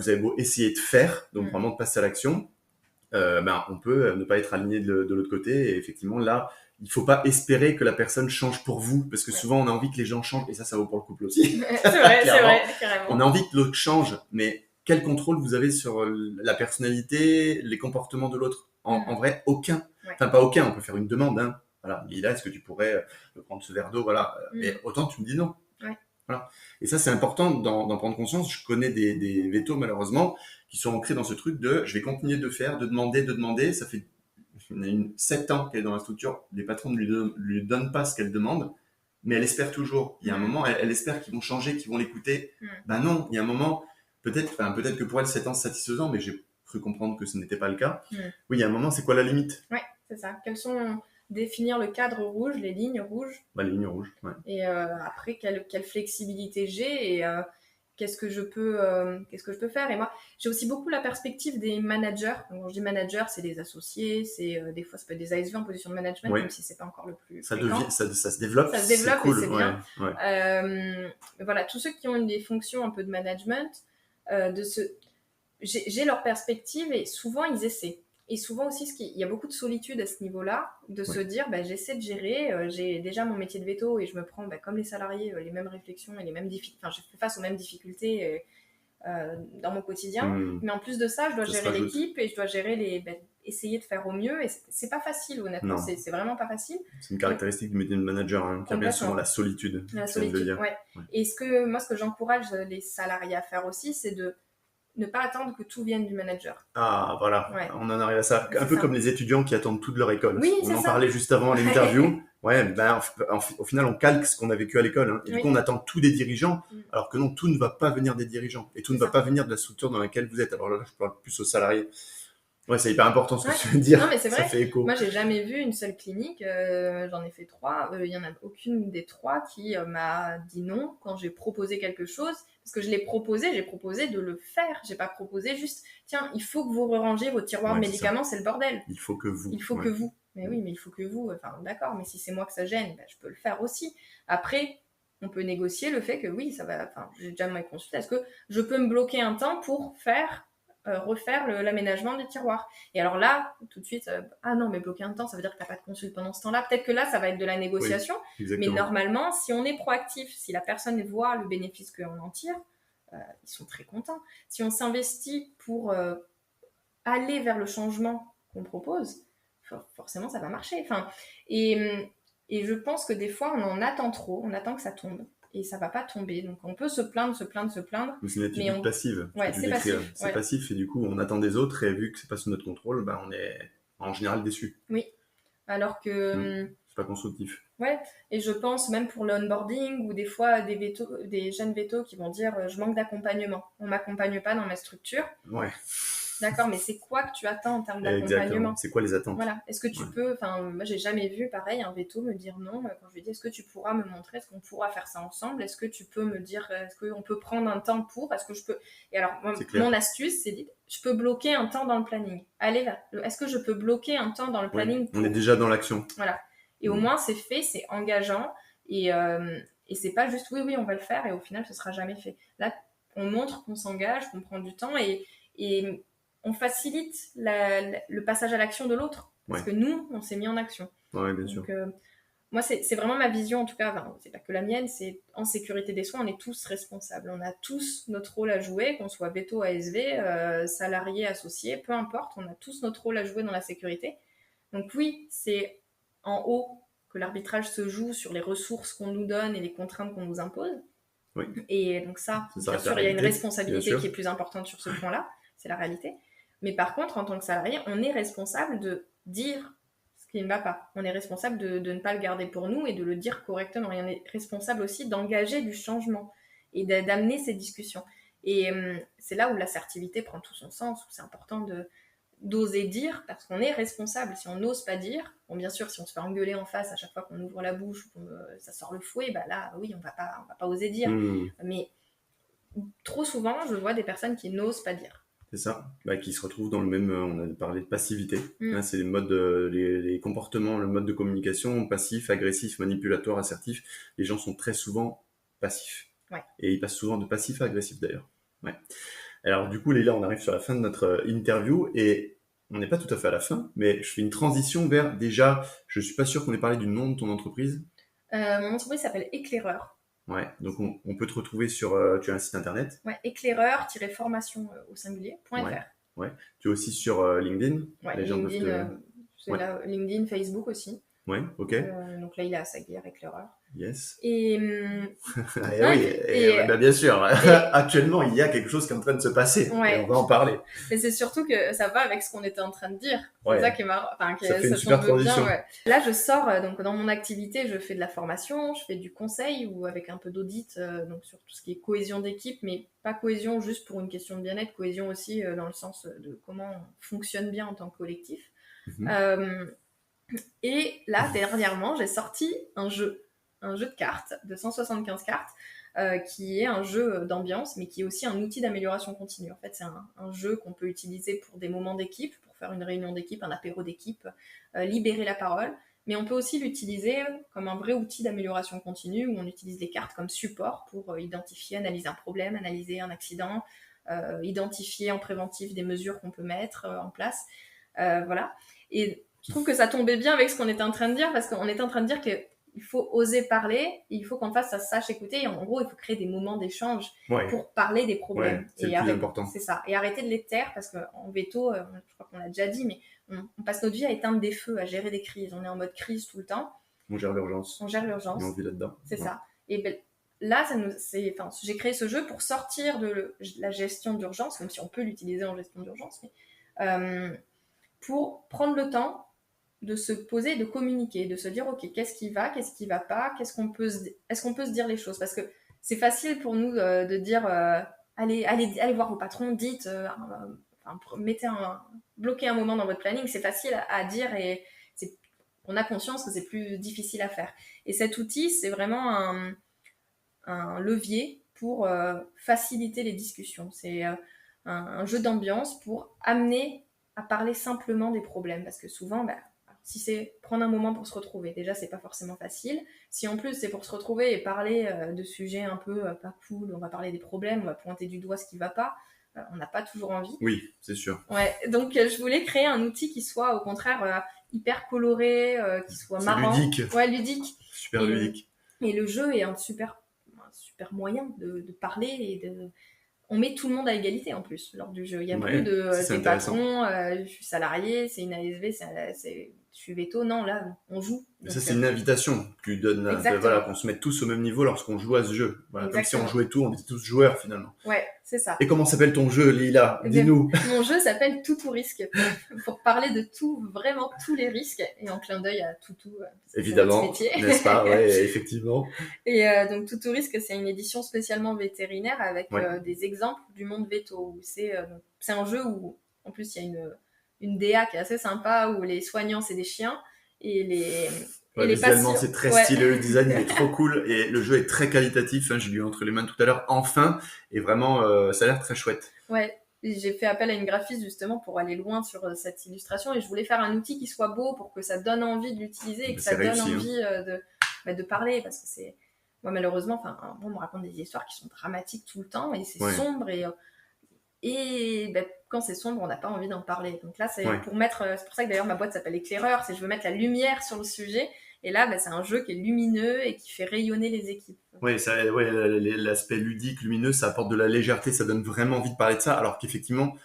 avez beau essayer de faire, donc vraiment de passer à l'action. On peut ne pas être aligné de l'autre côté. Et effectivement, là, il faut pas espérer que la personne change pour vous, parce que souvent, on a envie que les gens changent, et ça vaut pour le couple aussi. C'est vrai, carrément. On a envie que l'autre change, mais quel contrôle vous avez sur la personnalité, les comportements de l'autre? En vrai, aucun. Enfin, pas aucun, on peut faire une demande, hein. Voilà, Lila, est-ce que tu pourrais prendre ce verre d'eau? Voilà. Et autant tu me dis non. Voilà. Et ça, c'est important d'en prendre conscience. Je connais des vétos, malheureusement, qui sont ancrés dans ce truc de je vais continuer de faire, de demander. Ça fait 7 ans qu'elle est dans la structure. Les patrons ne lui donnent pas ce qu'elle demande, mais elle espère toujours. Il y a un moment, elle espère qu'ils vont changer, qu'ils vont l'écouter. Ben non, il y a un moment, peut-être que pour elle, 7 ans, c'est satisfaisant, mais j'ai cru comprendre que ce n'était pas le cas. Oui, il y a un moment, c'est quoi la limite? Ouais, c'est ça. Quels sont définir le cadre rouge, les lignes rouges. Les lignes rouges, ouais. Et après, quelle flexibilité j'ai et qu'est-ce que je peux faire. Et moi, j'ai aussi beaucoup la perspective des managers. Donc, quand je dis managers, c'est des associés, des fois ça peut être des ASV en position de management, même si c'est pas encore le plus fréquent. Ça se développe. Ça se développe, cool, et c'est bien. Ouais. Voilà, tous ceux qui ont des fonctions un peu de management, j'ai leur perspective et souvent ils essaient. Et souvent aussi, il y a beaucoup de solitude à ce niveau-là, de se dire, j'essaie de gérer, j'ai déjà mon métier de veto et je me prends, comme les salariés, les mêmes réflexions et les mêmes difficultés, je fais face aux mêmes difficultés dans mon quotidien. Mais en plus de ça, je dois gérer l'équipe et je dois gérer essayer de faire au mieux. Et c'est pas facile, honnêtement, c'est vraiment pas facile. C'est une caractéristique du métier de manager, hein, qui a bien souvent la solitude. La solitude, ouais. Et ce que j'encourage les salariés à faire aussi, c'est de ne pas attendre que tout vienne du manager. Ah, voilà, on en arrive à ça. Un peu comme les étudiants qui attendent tout de leur école. Oui, on en parlait juste avant l'interview. Au final, on calque ce qu'on a vécu à l'école. Hein. Et du coup, on attend tout des dirigeants, alors que non, tout ne va pas venir des dirigeants. Et tout ne va pas venir de la structure dans laquelle vous êtes. Alors là, je parle plus aux salariés. Ouais, c'est hyper important ce que tu veux dire. Non, mais c'est vrai. Ça fait écho. Moi, j'ai jamais vu une seule clinique. J'en ai fait 3. Il y en a aucune des 3 qui m'a dit non quand j'ai proposé quelque chose. Parce que j'ai proposé de le faire. J'ai pas proposé juste, tiens, il faut que vous rangiez vos tiroirs de médicaments, c'est le bordel. Il faut que vous. Il faut que vous. Mais oui, mais il faut que vous. Enfin, d'accord, mais si c'est moi que ça gêne, je peux le faire aussi. Après, on peut négocier le fait que oui, ça va. Enfin, j'ai déjà mal consulté. Est-ce que je peux me bloquer un temps pour refaire l'aménagement des tiroirs? Et alors là, tout de suite, non, mais bloquer un temps, ça veut dire que tu n'as pas de consulte pendant ce temps-là. Peut-être que là, ça va être de la négociation. Oui, mais normalement, si on est proactif, si la personne voit le bénéfice qu'on en tire, ils sont très contents. Si on s'investit pour aller vers le changement qu'on propose, forcément, ça va marcher. Et je pense que des fois, on en attend trop, on attend que ça tombe. Et ça va pas tomber. Donc on peut se plaindre. Mais c'est une attitude passive. Ouais, c'est passif. C'est passif et du coup on attend des autres et vu que c'est pas sous notre contrôle, on est en général déçu. Oui. Alors que c'est pas constructif. Ouais. Et je pense même pour l'onboarding ou des fois des jeunes vétos qui vont dire je manque d'accompagnement. On m'accompagne pas dans ma structure. Ouais. D'accord, mais c'est quoi que tu attends en termes d'accompagnement? C'est quoi les attentes? Voilà. Est-ce que tu peux, moi j'ai jamais vu pareil un veto me dire non quand je lui dis est-ce que tu pourras me montrer, est-ce qu'on pourra faire ça ensemble, est-ce que tu peux me dire, est-ce qu'on peut prendre un temps pour, est-ce que je peux. Et alors mon astuce c'est dit je peux bloquer un temps dans le planning. Allez là, est-ce que je peux bloquer un temps dans le planning pour... On est déjà dans l'action. Voilà. Et au moins c'est fait, c'est engageant et c'est pas juste oui on va le faire et au final ce sera jamais fait. Là on montre qu'on s'engage, qu'on prend du temps et on facilite le passage à l'action de l'autre. Parce que nous, on s'est mis en action. Ouais, bien sûr. moi, c'est vraiment ma vision, en tout cas, enfin, c'est pas que la mienne, c'est en sécurité des soins, on est tous responsables. On a tous notre rôle à jouer, qu'on soit veto, ASV, salarié, associé, peu importe, on a tous notre rôle à jouer dans la sécurité. Donc oui, c'est en haut que l'arbitrage se joue sur les ressources qu'on nous donne et les contraintes qu'on nous impose. Oui. Et donc ça, C'est ça, bien la sûr, il y a une réalité, responsabilité bien sûr. qui est plus importante sur ce point-là, c'est la réalité. Mais par contre, en tant que salarié, on est responsable de dire ce qui ne va pas. On est responsable de ne pas le garder pour nous et de le dire correctement. Et on est responsable aussi d'engager du changement et d'amener ces discussions. Et c'est là où l'assertivité prend tout son sens, où c'est important d'oser dire, parce qu'on est responsable. Si on n'ose pas dire, bon, bien sûr, si on se fait engueuler en face à chaque fois qu'on ouvre la bouche, ça sort le fouet, bah là, oui, on va pas oser dire. Mais trop souvent, je vois des personnes qui n'osent pas dire. C'est ça, qui se retrouvent dans le même, on a parlé de passivité, hein, c'est les modes, les comportements, le mode de communication, passif, agressif, manipulatoire, assertif, les gens sont très souvent passifs. Ouais. Et ils passent souvent de passif à agressif d'ailleurs. Ouais. Alors du coup, Leïla, on arrive sur la fin de notre interview et on n'est pas tout à fait à la fin, mais je fais une transition vers, déjà, je suis pas sûr qu'on ait parlé du nom de ton entreprise. Mon entreprise s'appelle Éclaireur. Ouais, donc on peut te retrouver sur, tu as un site internet. Ouais, éclaireur-formation au singulier.fr. Ouais. Tu es aussi sur LinkedIn. Ouais, les gens LinkedIn, là, LinkedIn, Facebook aussi. Ouais, ok. Donc là, il a Saguière, Éclaireur. Yes. Et bien sûr. Actuellement, il y a quelque chose qui est en train de se passer. Ouais. Et on va en parler. Mais c'est surtout que ça va avec ce qu'on était en train de dire. C'est Ouais. ça qui est marrant. Enfin, ça fait une super transition. Bien, ouais. Là, je sors, donc dans mon activité, je fais de la formation, je fais du conseil ou avec un peu d'audit, donc sur tout ce qui est cohésion d'équipe, mais pas cohésion juste pour une question de bien-être, cohésion aussi dans le sens de comment on fonctionne bien en tant que collectif. Et là, dernièrement, j'ai sorti un jeu de cartes, de 175 cartes, qui est un jeu d'ambiance, mais qui est aussi un outil d'amélioration continue. En fait, c'est un jeu qu'on peut utiliser pour des moments d'équipe, pour faire une réunion d'équipe, un apéro d'équipe, libérer la parole, mais on peut aussi l'utiliser comme un vrai outil d'amélioration continue, où on utilise les cartes comme support pour identifier, analyser un problème, analyser un accident, identifier en préventif des mesures qu'on peut mettre en place. Voilà. Et je trouve que ça tombait bien avec ce qu'on était en train de dire, parce qu'on était en train de dire qu'il faut oser parler, il faut qu'en face ça se sache écouter, et en gros il faut créer des moments d'échange pour parler des problèmes. C'est le plus important. C'est ça, et arrêter de les taire, parce qu'en veto, je crois qu'on l'a déjà dit, mais on passe notre vie à éteindre des feux, à gérer des crises, on est en mode crise tout le temps. On gère l'urgence. On gère l'urgence. Et on vit là-dedans. C'est ça. Et là, j'ai créé ce jeu pour sortir de la gestion d'urgence, même si on peut l'utiliser en gestion d'urgence, mais pour prendre le temps de se poser, de communiquer, de se dire ok, qu'est-ce qui va pas, est-ce qu'on peut se dire les choses, parce que c'est facile pour nous de dire allez voir vos patrons, dites, bloquez un moment dans votre planning, c'est facile à dire et on a conscience que c'est plus difficile à faire. Et cet outil, c'est vraiment un levier pour faciliter les discussions. C'est un jeu d'ambiance pour amener à parler simplement des problèmes, parce que souvent, si c'est prendre un moment pour se retrouver, déjà c'est pas forcément facile. Si en plus c'est pour se retrouver et parler de sujets un peu pas cool, on va parler des problèmes, on va pointer du doigt ce qui va pas, on n'a pas toujours envie. Oui, c'est sûr. Ouais, donc je voulais créer un outil qui soit au contraire hyper coloré, qui soit marrant. Ludique. Ouais, ludique. Super ludique. Et le jeu est un super moyen de parler et on met tout le monde à égalité en plus lors du jeu. Il n'y a plus de t'es patron, je suis salarié, c'est une ASV, je suis veto. Non, là, on joue. Donc, ça, c'est une invitation que tu donnes, qu'on se mette tous au même niveau lorsqu'on joue à ce jeu. Voilà, comme si on jouait tout, on était tous joueurs finalement. Ouais, c'est ça. Et comment s'appelle ton jeu, Leïla ? Dis-nous. Mon jeu s'appelle Toutou Risque, pour parler de tout, vraiment tous les risques, et en clin d'œil à Toutou. Évidemment, métier. N'est-ce pas ? Ouais, effectivement. Et donc Toutou Risque, c'est une édition spécialement vétérinaire avec des exemples du monde veto. C'est un jeu où, en plus, il y a une DA qui est assez sympa, où les soignants, c'est des chiens, et les visuellement, c'est très stylé, le design est trop cool, et le jeu est très qualitatif, j'ai lu entre les mains tout à l'heure, enfin, et vraiment, ça a l'air très chouette. Ouais, j'ai fait appel à une graphiste justement pour aller loin sur cette illustration, et je voulais faire un outil qui soit beau pour que ça donne envie de l'utiliser, et que ça donne envie de parler, parce que moi malheureusement, on me raconte des histoires qui sont dramatiques tout le temps, et c'est sombre, et quand c'est sombre, on n'a pas envie d'en parler. Donc là, c'est pour mettre. C'est pour ça que d'ailleurs ma boîte s'appelle Éclaireur. Je veux mettre la lumière sur le sujet Et là, c'est un jeu qui est lumineux et qui fait rayonner les équipes. Ouais, l'aspect ludique, lumineux, ça apporte de la légèreté, ça donne vraiment envie de parler de ça, alors qu'effectivement,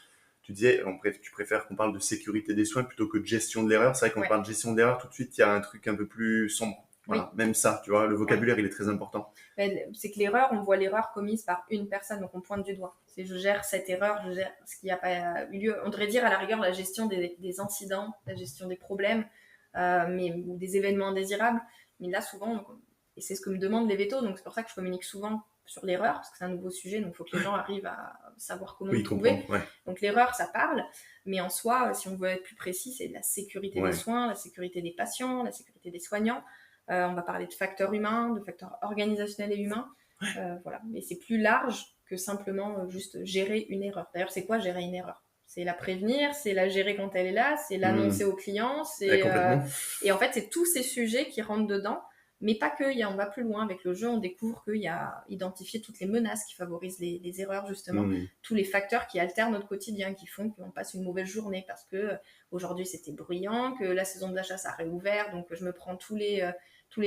tu disais, tu préfères qu'on parle de sécurité des soins plutôt que de gestion de l'erreur. C'est vrai qu'on parle de gestion de l'erreur, tout de suite, il y a un truc un peu plus sombre. Voilà. Oui. Même ça, tu vois, le vocabulaire, il est très important. C'est que l'erreur, on voit l'erreur commise par une personne, donc on pointe du doigt. C'est je gère cette erreur, je gère ce qui n'a pas eu lieu. On devrait dire à la rigueur la gestion des incidents, la gestion des problèmes, ou des événements indésirables. Mais là, souvent, et c'est ce que me demandent les vétos, donc c'est pour ça que je communique souvent sur l'erreur, parce que c'est un nouveau sujet, donc il faut que les gens arrivent à savoir comment le trouver. Ouais. Donc l'erreur, ça parle, mais en soi, si on veut être plus précis, c'est la sécurité des soins, la sécurité des patients, la sécurité des soignants. On va parler de facteurs humains, de facteurs organisationnels et humains. Voilà. Mais c'est plus large que simplement juste gérer une erreur. D'ailleurs, c'est quoi gérer une erreur ? C'est la prévenir, c'est la gérer quand elle est là, c'est l'annoncer aux clients. Et en fait, c'est tous ces sujets qui rentrent dedans. Mais pas que, on va plus loin avec le jeu, on découvre qu'il y a identifié toutes les menaces qui favorisent les erreurs justement, tous les facteurs qui altèrent notre quotidien, qui font qu'on passe une mauvaise journée parce que aujourd'hui c'était bruyant, que la saison de la chasse a réouvert, donc je me prends tous les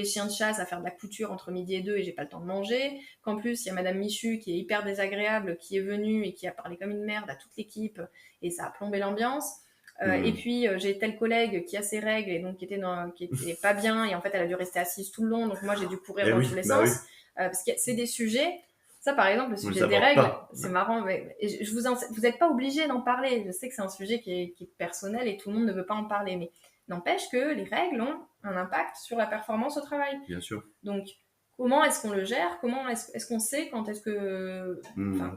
chiens de chasse à faire de la couture entre midi et 2 et j'ai pas le temps de manger, qu'en plus il y a Madame Michu qui est hyper désagréable, qui est venue et qui a parlé comme une merde à toute l'équipe et ça a plombé l'ambiance. Et puis j'ai tel collègue qui a ses règles et donc qui était pas bien et en fait elle a dû rester assise tout le long, donc moi j'ai dû courir dans tous les sens parce que c'est des sujets. Ça par exemple, le sujet des règles, c'est marrant, mais vous n'êtes pas obligé d'en parler. Je sais que c'est un sujet qui est personnel et tout le monde ne veut pas en parler, mais n'empêche que les règles ont un impact sur la performance au travail. Bien sûr. Donc comment est-ce qu'on le gère ? Comment est-ce qu'on sait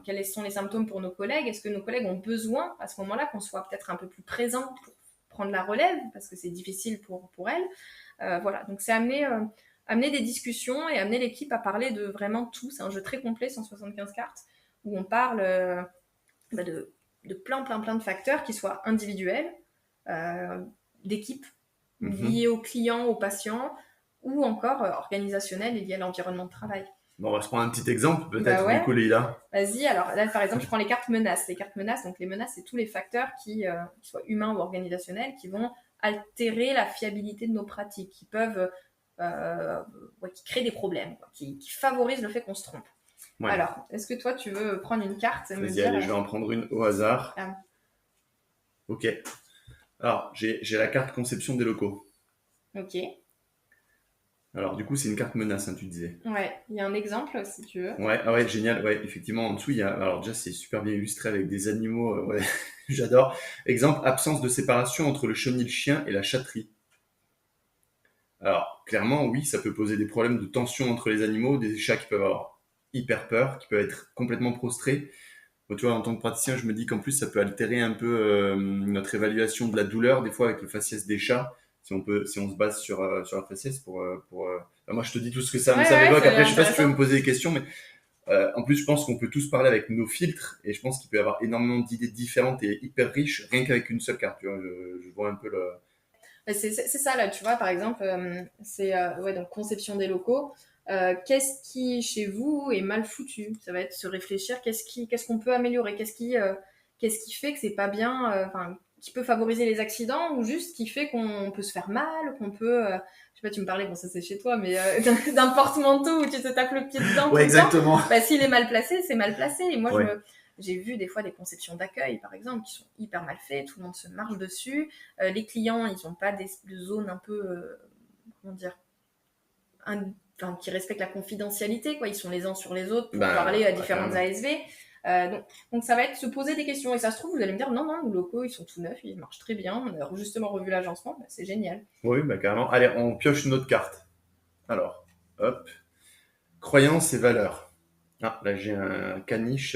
quels sont les symptômes pour nos collègues ? Est-ce que nos collègues ont besoin, à ce moment-là, qu'on soit peut-être un peu plus présent pour prendre la relève, parce que c'est difficile pour elles. Voilà, donc c'est amener des discussions et amener l'équipe à parler de vraiment tout. C'est un jeu très complet, 175 cartes, où on parle de plein de facteurs qui soient individuels, d'équipe, liés aux clients, aux patients, ou encore organisationnel et lié à l'environnement de travail. Bon, on va se prendre un petit exemple, peut-être, du coup, Leïla. Vas-y, alors là, par exemple, je prends les cartes menaces. Les cartes menaces, donc les menaces, c'est tous les facteurs qui soient humains ou organisationnels, qui vont altérer la fiabilité de nos pratiques, qui peuvent, qui créent des problèmes, qui favorisent le fait qu'on se trompe. Ouais. Alors, est-ce que toi, tu veux prendre une carte ? Vas-y, allez, je vais en prendre une au hasard. Ok. Alors, j'ai la carte conception des locaux. Ok. Alors, du coup, c'est une carte menace, tu disais. Ouais, il y a un exemple, si tu veux. Ouais, génial. Ouais, effectivement, en dessous, il y a... Alors déjà, c'est super bien illustré avec des animaux. Ouais, j'adore. Exemple, absence de séparation entre le chenil-chien et la chatterie. Alors, clairement, oui, ça peut poser des problèmes de tension entre les animaux, des chats qui peuvent avoir hyper peur, qui peuvent être complètement prostrés. Bon, tu vois, en tant que praticien, je me dis qu'en plus, ça peut altérer un peu notre évaluation de la douleur, des fois avec le faciès des chats. Si on se base sur la faciès pour moi je te dis tout ce que ça m'évoque. Après je sais pas si tu veux me poser des questions, mais en plus je pense qu'on peut tous parler avec nos filtres et je pense qu'il peut y avoir énormément d'idées différentes et hyper riches rien qu'avec une seule carte. Tu vois, je vois un peu le... C'est ça là, tu vois, par exemple, c'est donc conception des locaux. Qu'est-ce qui chez vous est mal foutu ? Ça va être se réfléchir qu'est-ce qu'on peut améliorer, qu'est-ce qui fait que c'est pas bien, qui peut favoriser les accidents ou juste qui fait qu'on peut se faire mal, qu'on peut... je sais pas, tu me parlais, bon ça c'est chez toi, mais d'un porte-manteau où tu te tapes le pied dedans tout exactement. le temps. S'il est mal placé, c'est mal placé. Et moi, j'ai vu des fois des conceptions d'accueil, par exemple, qui sont hyper mal faites, tout le monde se marche dessus. Les clients, ils n'ont pas de zones un peu, qui respectent la confidentialité, quoi. Ils sont les uns sur les autres pour parler à différentes ASV. Donc ça va être se poser des questions et ça se trouve vous allez me dire non nos locaux ils sont tout neufs, ils marchent très bien, on a justement revu l'agencement, c'est génial. Oui carrément. Allez, on pioche une autre carte. Alors hop, croyances et valeurs. Là j'ai un caniche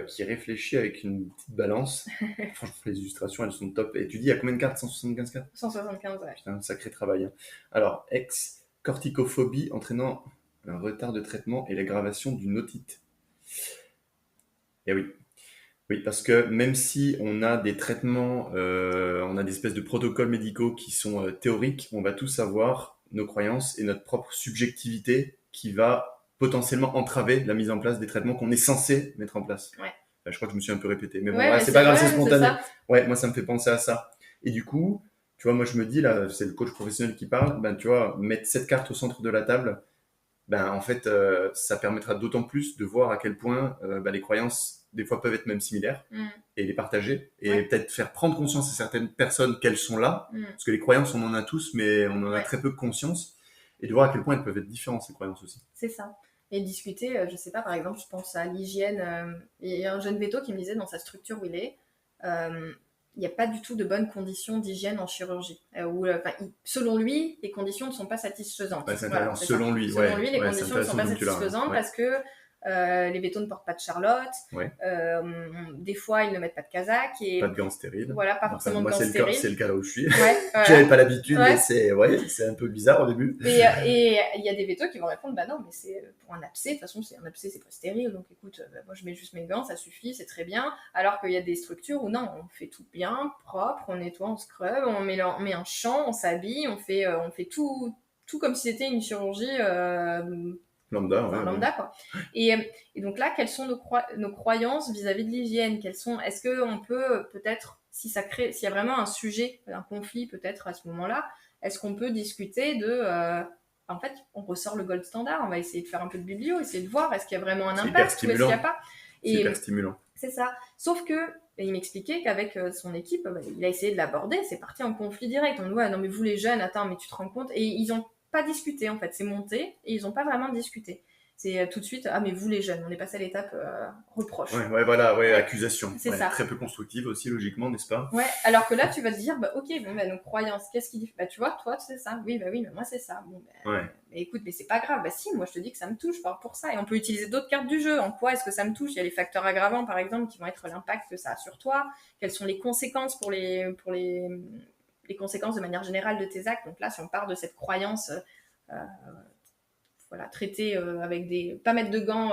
qui réfléchit avec une petite balance. Franchement les illustrations elles sont top. Et tu dis il y a combien de cartes ? 175 cartes ? 175, ouais. Putain, sacré travail hein. Alors corticophobie entraînant un retard de traitement et l'aggravation d'une otite. Et oui, parce que même si on a des traitements, on a des espèces de protocoles médicaux qui sont théoriques, on va tous avoir nos croyances et notre propre subjectivité qui va potentiellement entraver la mise en place des traitements qu'on est censé mettre en place. Ouais. Je crois que je me suis un peu répété, mais bon, c'est pas grave, c'est spontané. Ouais, moi ça me fait penser à ça. Et du coup, tu vois, moi je me dis là, c'est le coach professionnel qui parle, ben tu vois, mettre 7 cartes au centre de la table, ben en fait, ça permettra d'autant plus de voir à quel point ben, les croyances des fois peuvent être même similaires et les partager et peut-être faire prendre conscience à certaines personnes qu'elles sont là, parce que les croyances on en a tous, mais on en a très peu conscience, et de voir à quel point elles peuvent être différentes ces croyances aussi. C'est ça. Et discuter, je sais pas, par exemple, je pense à l'hygiène. Il y a un jeune véto qui me disait dans sa structure où il est, il n'y a pas du tout de bonnes conditions d'hygiène en chirurgie. Selon lui, les conditions ne sont pas satisfaisantes. Voilà, selon lui, les conditions ne sont pas satisfaisantes parce que les vétos ne portent pas de charlotte. Des fois, ils ne mettent pas de casaque. Et pas de gants stériles. Voilà, pas forcément de gants stériles. C'est le cas là où je suis. J'avais pas l'habitude, mais c'est un peu bizarre au début. Et il y a des vétos qui vont répondre, bah non, mais c'est pour un abcès. De toute façon, un abcès, c'est pas stérile. Donc écoute, moi je mets juste mes gants, ça suffit, c'est très bien. Alors qu'il y a des structures où non, on fait tout bien, propre, on nettoie, on scrub, on met un champ, on s'habille, on fait tout comme si c'était une chirurgie... lambda quoi. Et donc là, quelles sont nos croyances vis-à-vis de l'hygiène? Est-ce qu'on peut peut-être, s'il y a vraiment un sujet, un conflit peut-être à ce moment-là, est-ce qu'on peut discuter de... en fait, on ressort le gold standard, on va essayer de faire un peu de biblio, essayer de voir est-ce qu'il y a vraiment un impact ou est-ce qu'il n'y a pas. C'est hyper stimulant. C'est ça. Sauf que il m'expliquait qu'avec son équipe, il a essayé de l'aborder, c'est parti en conflit direct. On dit, ouais, non mais vous les jeunes, attends, mais tu te rends compte? Et ils ont pas discuté en fait, c'est monté et ils n'ont pas vraiment discuté. C'est tout de suite, ah mais vous les jeunes, on est passé à l'étape reproche. Accusation. C'est ça. Très peu constructive aussi, logiquement, n'est-ce pas? Ouais, alors que là tu vas te dire, bah ok, bon, bah, nos croyances, qu'est-ce qu'il dit? Bah tu vois, toi c'est ça, oui, mais moi c'est ça. Bon, mais écoute, mais c'est pas grave, bah si, moi je te dis que ça me touche, pour ça. Et on peut utiliser d'autres cartes du jeu. En quoi est-ce que ça me touche? Il y a les facteurs aggravants par exemple qui vont être l'impact que ça a sur toi, quelles sont les conséquences pour les conséquences de manière générale de tes actes. Donc là, si on part de cette croyance, traiter avec pas mettre de gants.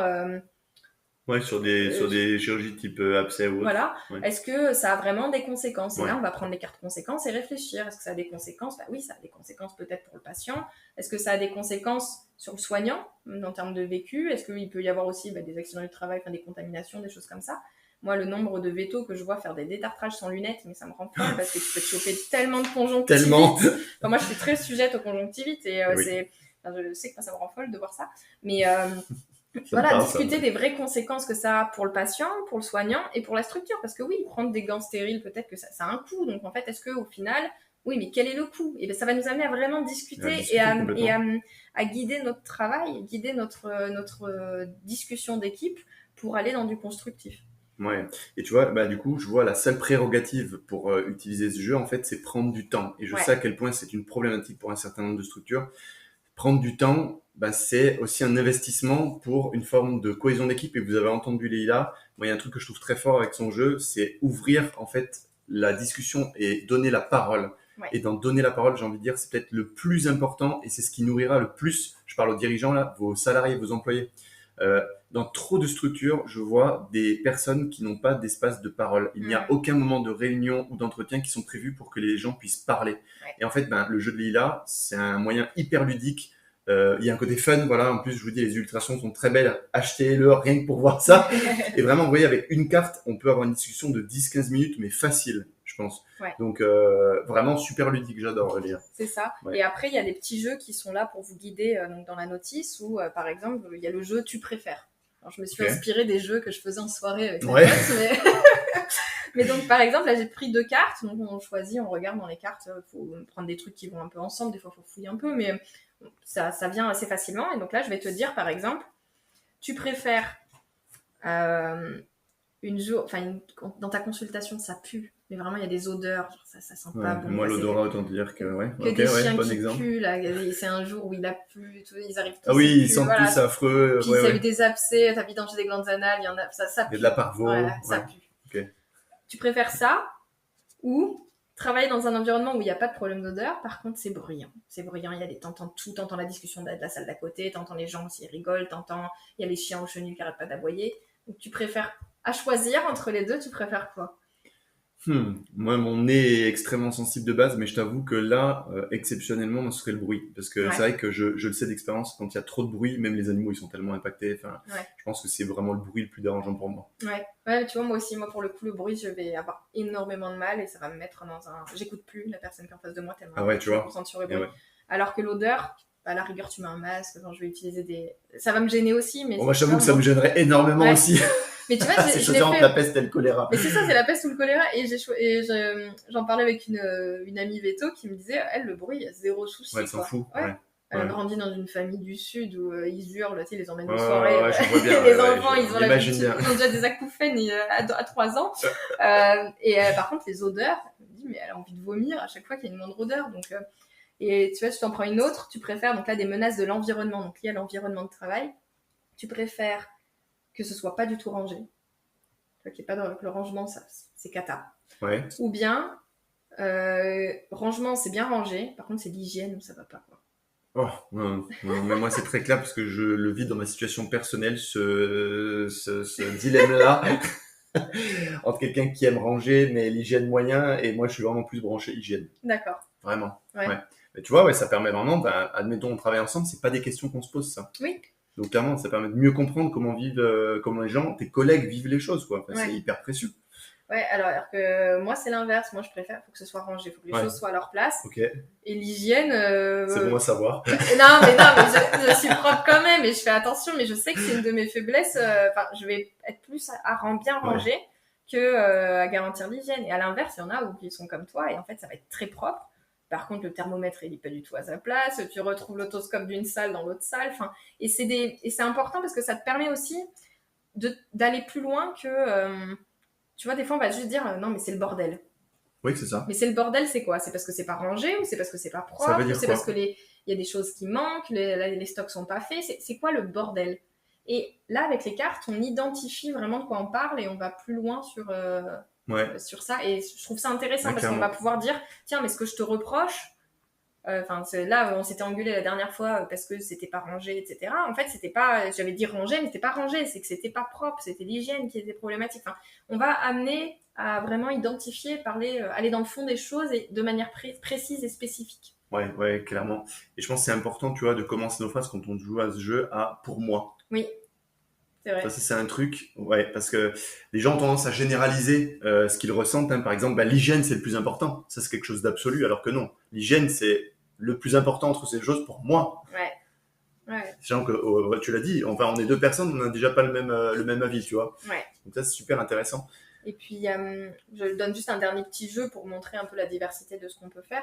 Sur des chirurgies type abcès ou autre. Voilà. Est-ce que ça a vraiment des conséquences? Et là, on va prendre les cartes conséquences et réfléchir. Est-ce que ça a des conséquences? Bah oui, ça a des conséquences peut-être pour le patient. Est-ce que ça a des conséquences sur le soignant en termes de vécu? Est-ce qu'il peut y avoir aussi des accidents du travail, des contaminations, des choses comme ça? Moi, le nombre de vétos que je vois faire des détartrages sans lunettes, mais ça me rend folle parce que tu peux te choper tellement de conjonctivite. Moi, je suis très sujette aux conjonctivites et je sais que ça me rend folle de voir ça. Mais discuter des vraies conséquences que ça a pour le patient, pour le soignant et pour la structure. Parce que oui, prendre des gants stériles, peut-être que ça a un coût. Donc en fait, est-ce qu'au final, oui, mais quel est le coût? Et ça va nous amener à vraiment discuter et à guider notre travail, guider notre discussion d'équipe pour aller dans du constructif. Ouais, et tu vois, du coup, je vois la seule prérogative pour utiliser ce jeu, en fait, c'est prendre du temps. Et je sais à quel point c'est une problématique pour un certain nombre de structures. Prendre du temps, c'est aussi un investissement pour une forme de cohésion d'équipe. Et vous avez entendu Leïla, moi, il y a un truc que je trouve très fort avec son jeu, c'est ouvrir, en fait, la discussion et donner la parole. Ouais. Et dans donner la parole, j'ai envie de dire, c'est peut-être le plus important et c'est ce qui nourrira le plus, je parle aux dirigeants là, vos salariés, vos employés. Dans trop de structures, je vois des personnes qui n'ont pas d'espace de parole. Il n'y a aucun moment de réunion ou d'entretien qui sont prévus pour que les gens puissent parler. Ouais. Et en fait, le jeu de Leïla, c'est un moyen hyper ludique. Il y a un côté fun, voilà. En plus, je vous dis, les illustrations sont très belles. Achetez-le rien que pour voir ça. Et vraiment, vous voyez, avec une carte, on peut avoir une discussion de 10-15 minutes, mais facile, je pense. Ouais. Donc, vraiment super ludique, j'adore lire. C'est ça. Ouais. Et après, il y a des petits jeux qui sont là pour vous guider donc dans la notice où, par exemple, il y a le jeu « Tu préfères ». Alors, je me suis inspirée des jeux que je faisais en soirée avec mes potes, mais donc, par exemple, là, j'ai pris 2 cartes. Donc, on choisit, on regarde dans les cartes. Il faut prendre des trucs qui vont un peu ensemble. Des fois, il faut fouiller un peu, mais ça vient assez facilement. Et donc là, je vais te dire, par exemple, tu préfères dans ta consultation, ça pue. Mais vraiment, il y a des odeurs. Genre, ça sent pas bon. Moi, l'odorat, autant dire que... Que des chiens qui puent, là. C'est un jour où il a plu, ils arrivent tous. Ah oui, ils sentent plus, c'est affreux. Puis, il y a eu des abcès, t'as vidangé des glandes anales, il y en a, ça pue. Il y a de la parvo. Ça pue. Okay. Tu préfères ça ou travailler dans un environnement où il n'y a pas de problème d'odeur, par contre, c'est bruyant. C'est bruyant, t'entends tout, t'entends la discussion de la salle d'à côté, t'entends les gens aussi rigolent, il y a les chiens au chenil qui n'arrêtent pas d'aboyer. Donc, tu préfères, à choisir entre les deux, tu préfères quoi? Moi, mon nez est extrêmement sensible de base, mais je t'avoue que là, exceptionnellement, moi, ce serait le bruit. Parce que c'est Ouais, vrai que je le sais d'expérience, quand il y a trop de bruit, même les animaux, ils sont tellement impactés. Enfin, ouais, je pense que c'est vraiment le bruit le plus dérangeant pour moi. ouais. Ouais, tu vois, moi aussi, moi pour le coup, le bruit, je vais avoir énormément de mal et ça va me mettre dans un. J'écoute plus la personne qui est en face de moi Ah tellement ouais, tu je me vois? concentre sur le Et bruit. ouais. Alors que l'odeur, à la rigueur, tu mets un masque, quand je vais utiliser des. Ça va me gêner aussi, mais Bon, moi, tu j'avoue vois, que ça me moi. gênerait énormément Ouais. aussi. Mais tu vois, C'est je l'ai choisir entre la fait. peste et le choléra. Mais c'est ça, c'est la peste ou le choléra. Et j'en parlais avec une amie veto qui me disait, elle, le bruit, il y a zéro Ouais, souci, elle s'en quoi. fout. Ouais. Ouais. Elle a Ouais. grandi dans une famille du Sud où ils hurlent, tu sais, ils les emmènent Ouais, aux ouais, soirées. ouais, je vois bien. Les Ouais, ouais, enfants, ils on ont l'imagine l'habitude, bien. ils ont déjà des acouphènes à 3 ans. Par contre, les odeurs, elle me dit, mais elle a envie de vomir à chaque fois qu'il y a une moindre odeur. Et tu vois, tu t'en prends une autre, tu préfères, donc là, des menaces de l'environnement, donc liées à l'environnement de travail, tu préfères que ce soit pas du tout rangé. Tu vois, qu'il n'y ait pas que le rangement, ça, c'est cata. Ouais. Ou bien, rangement, c'est bien rangé, par contre, c'est l'hygiène où ça va pas, quoi. Oh, non, non, mais moi c'est très clair parce que je le vis dans ma situation personnelle, ce dilemme-là entre quelqu'un qui aime ranger mais l'hygiène moyen et moi je suis vraiment plus branché hygiène, D'accord. vraiment. Ouais. Ouais. Mais tu vois, ouais, ça permet vraiment, ben, admettons on travaille ensemble, c'est pas des questions qu'on se pose ça. Oui. Donc clairement, ça permet de mieux comprendre comment vivent, comment les gens, tes collègues vivent les choses, quoi. Enfin, c'est Ouais. hyper précieux. Ouais, alors que moi, c'est l'inverse. Moi, je préfère, faut que ce soit rangé, faut que les Ouais. choses soient à leur place. Ok, Et l'hygiène, c'est bon à savoir. non, mais je suis propre quand même et je fais attention, mais je sais que c'est une de mes faiblesses. Enfin, je vais être plus à bien Ouais. ranger que à garantir l'hygiène. Et à l'inverse, il y en a où ils sont comme toi et en fait, ça va être très propre. Par contre, le thermomètre, il est pas du tout à sa place. Tu retrouves l'autoscope d'une salle dans l'autre salle. Enfin, et c'est important parce que ça te permet aussi d'aller plus loin que, tu vois, des fois, on va juste dire, non, mais c'est le bordel. Oui, c'est ça. Mais c'est le bordel, c'est quoi? C'est parce que c'est pas rangé ou c'est parce que c'est pas Ça veut propre ou dire c'est parce que quoi? il y a des choses qui manquent, les stocks sont pas faits. C'est quoi le bordel? Et là, avec les cartes, on identifie vraiment de quoi on parle et on va plus loin Ouais, sur ça. Et je trouve ça intéressant ouais, parce qu'on va clairement. pouvoir dire, tiens, mais ce que je te reproche, enfin, là, on s'était engueulé la dernière fois parce que c'était pas rangé, etc. En fait, c'était pas, j'avais dit rangé, mais c'était pas rangé, c'est que c'était pas propre, c'était l'hygiène qui était problématique. Enfin, on va amener à vraiment identifier, parler, aller dans le fond des choses et de manière précise et spécifique. Ouais, ouais, clairement. Et je pense que c'est important, tu vois, de commencer nos phrases quand on joue à ce jeu à pour moi. Oui, c'est Ça, vrai. c'est un truc, ouais, parce que les gens ont tendance à généraliser ce qu'ils ressentent, hein. Par exemple, bah, l'hygiène, c'est le plus important. Ça, c'est quelque chose d'absolu, alors que non. L'hygiène, c'est le plus important entre ces choses pour moi. Ouais, ouais, Sachant que, oh, tu l'as dit, enfin, on est deux personnes, on n'a déjà pas le même avis, tu vois. ouais. Donc ça, c'est super intéressant. Et puis, je donne juste un dernier petit jeu pour montrer un peu la diversité de ce qu'on peut faire.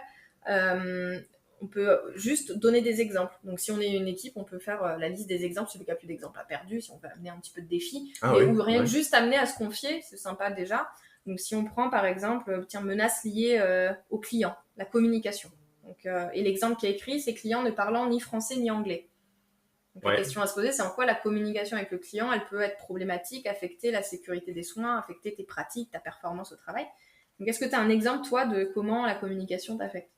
Euh, on peut juste donner des exemples. Donc, si on est une équipe, on peut faire la liste des exemples. Celui qui a plus d'exemples a perdu, si on veut amener un petit peu de défi. Ah Mais oui, ou rien que ouais. juste amener à se confier, c'est sympa déjà. Donc, si on prend par exemple, tiens, menaces liées au client, la communication. Donc, et l'exemple qui est écrit, c'est client ne parlant ni français ni anglais. Donc la Ouais. question à se poser, c'est en quoi la communication avec le client, elle peut être problématique, affecter la sécurité des soins, affecter tes pratiques, ta performance au travail. Donc est-ce que tu as un exemple, toi, de comment la communication t'affecte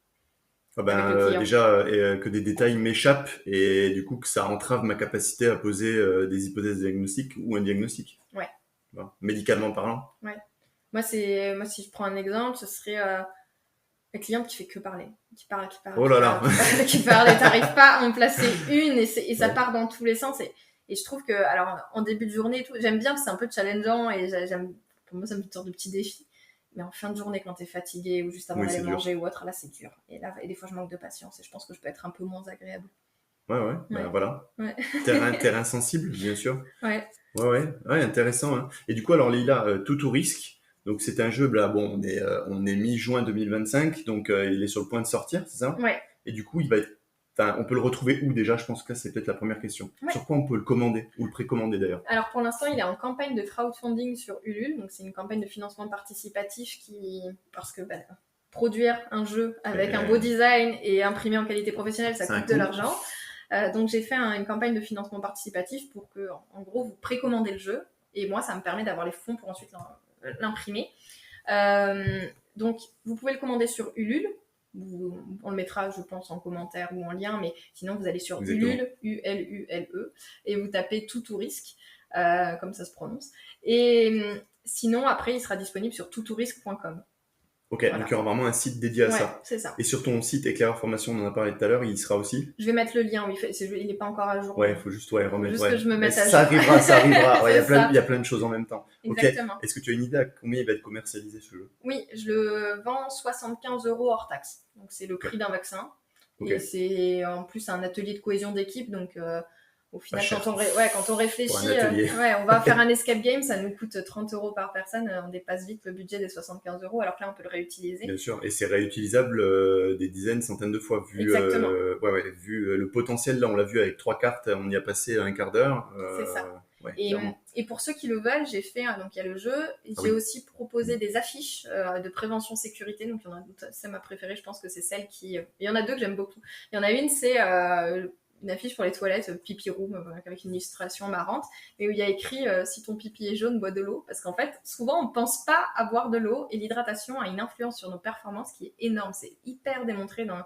Ah avec ben, le client? déjà, que des détails m'échappent et du coup que ça entrave ma capacité à poser des hypothèses diagnostiques ou un diagnostic. Ouais, Bon, médicalement parlant. ouais. Moi, si je prends un exemple, ce serait la cliente qui fait que parler. Qui parle, qui parle, Oh qui là parle, là. qui parle, qui parle, et t'arrives pas à en placer une, et ça Ouais. part dans tous les sens. Et je trouve que, alors, en début de journée et tout, j'aime bien parce que c'est un peu challengeant, et pour moi, ça me fait une sorte de petit défi. Mais en fin de journée, quand t'es fatigué, ou juste avant Oui, d'aller c'est dur. manger ou autre, là, c'est dur. Et des fois, je manque de patience, et je pense que je peux être un peu moins agréable. Ouais, ouais, ben Ouais, voilà. ouais, Terrain sensible, bien sûr. ouais, Ouais, ouais, ouais, intéressant, hein. Et du coup, alors Lila, tout au risque. Donc c'est un jeu, là, bon, on est mi-juin 2025, donc il est sur le point de sortir, c'est ça? ouais, Et du coup, il va être, enfin, on peut le retrouver où déjà? Je pense que là, c'est peut-être la première question. ouais. Sur quoi on peut le commander ou le précommander d'ailleurs? Alors pour l'instant, il est en campagne de crowdfunding sur Ulule, donc c'est une campagne de financement participatif parce que produire un jeu avec un beau Euh, design et imprimé en qualité professionnelle, ça c'est un coûte de coût. l'argent. Donc j'ai fait une campagne de financement participatif pour que, en gros, vous précommandez le jeu et moi, ça me permet d'avoir les fonds pour ensuite l'imprimer. Euh, donc vous pouvez le commander sur Ulule. On le mettra, je pense, en commentaire ou en lien, mais sinon vous allez sur Exactement. Ulule, Ulule, et vous tapez tout ou risque, comme ça se prononce. Et sinon, après, il sera disponible sur toutourisque.com. Ok, Voilà. donc il y aura vraiment un site dédié à Ouais, ça. c'est ça. Et sur ton site Éclaireur Formation, on en a parlé tout à l'heure, il y sera aussi. Je vais mettre le lien, oui, il n'est pas encore à jour. Ouais, il faut juste remettre. Juste Ouais. que je me Mais mette à ça jour. arrivera, ça arrivera. Ouais, C'est ça. il y a plein de choses en même temps. Ok. Exactement. Est-ce que tu as une idée à combien il va être commercialisé ce jeu? Oui, je le vends 75 € hors taxe. Donc c'est le prix d'un vaccin. Et c'est en plus un atelier de cohésion d'équipe. Donc au final, quand on réfléchit, on va faire un escape game, ça nous coûte 30 € par personne. On dépasse vite le budget des 75 €, alors que là, on peut le réutiliser. Bien sûr, et c'est réutilisable des dizaines, centaines de fois. Vu le potentiel, là, on l'a vu avec 3 cartes, on y a passé un quart d'heure. C'est ça. Ouais, et pour ceux qui le veulent, j'ai fait, donc il y a le jeu, j'ai aussi proposé des affiches de prévention sécurité, donc il y en a d'autres, c'est ma préférée, je pense que c'est celle qui... Il y en a deux que j'aime beaucoup. Il y en a une, c'est une affiche pour les toilettes, pipi room, avec une illustration marrante, mais où il y a écrit si ton pipi est jaune, bois de l'eau, parce qu'en fait, souvent on ne pense pas à boire de l'eau, et l'hydratation a une influence sur nos performances qui est énorme, c'est hyper démontré dans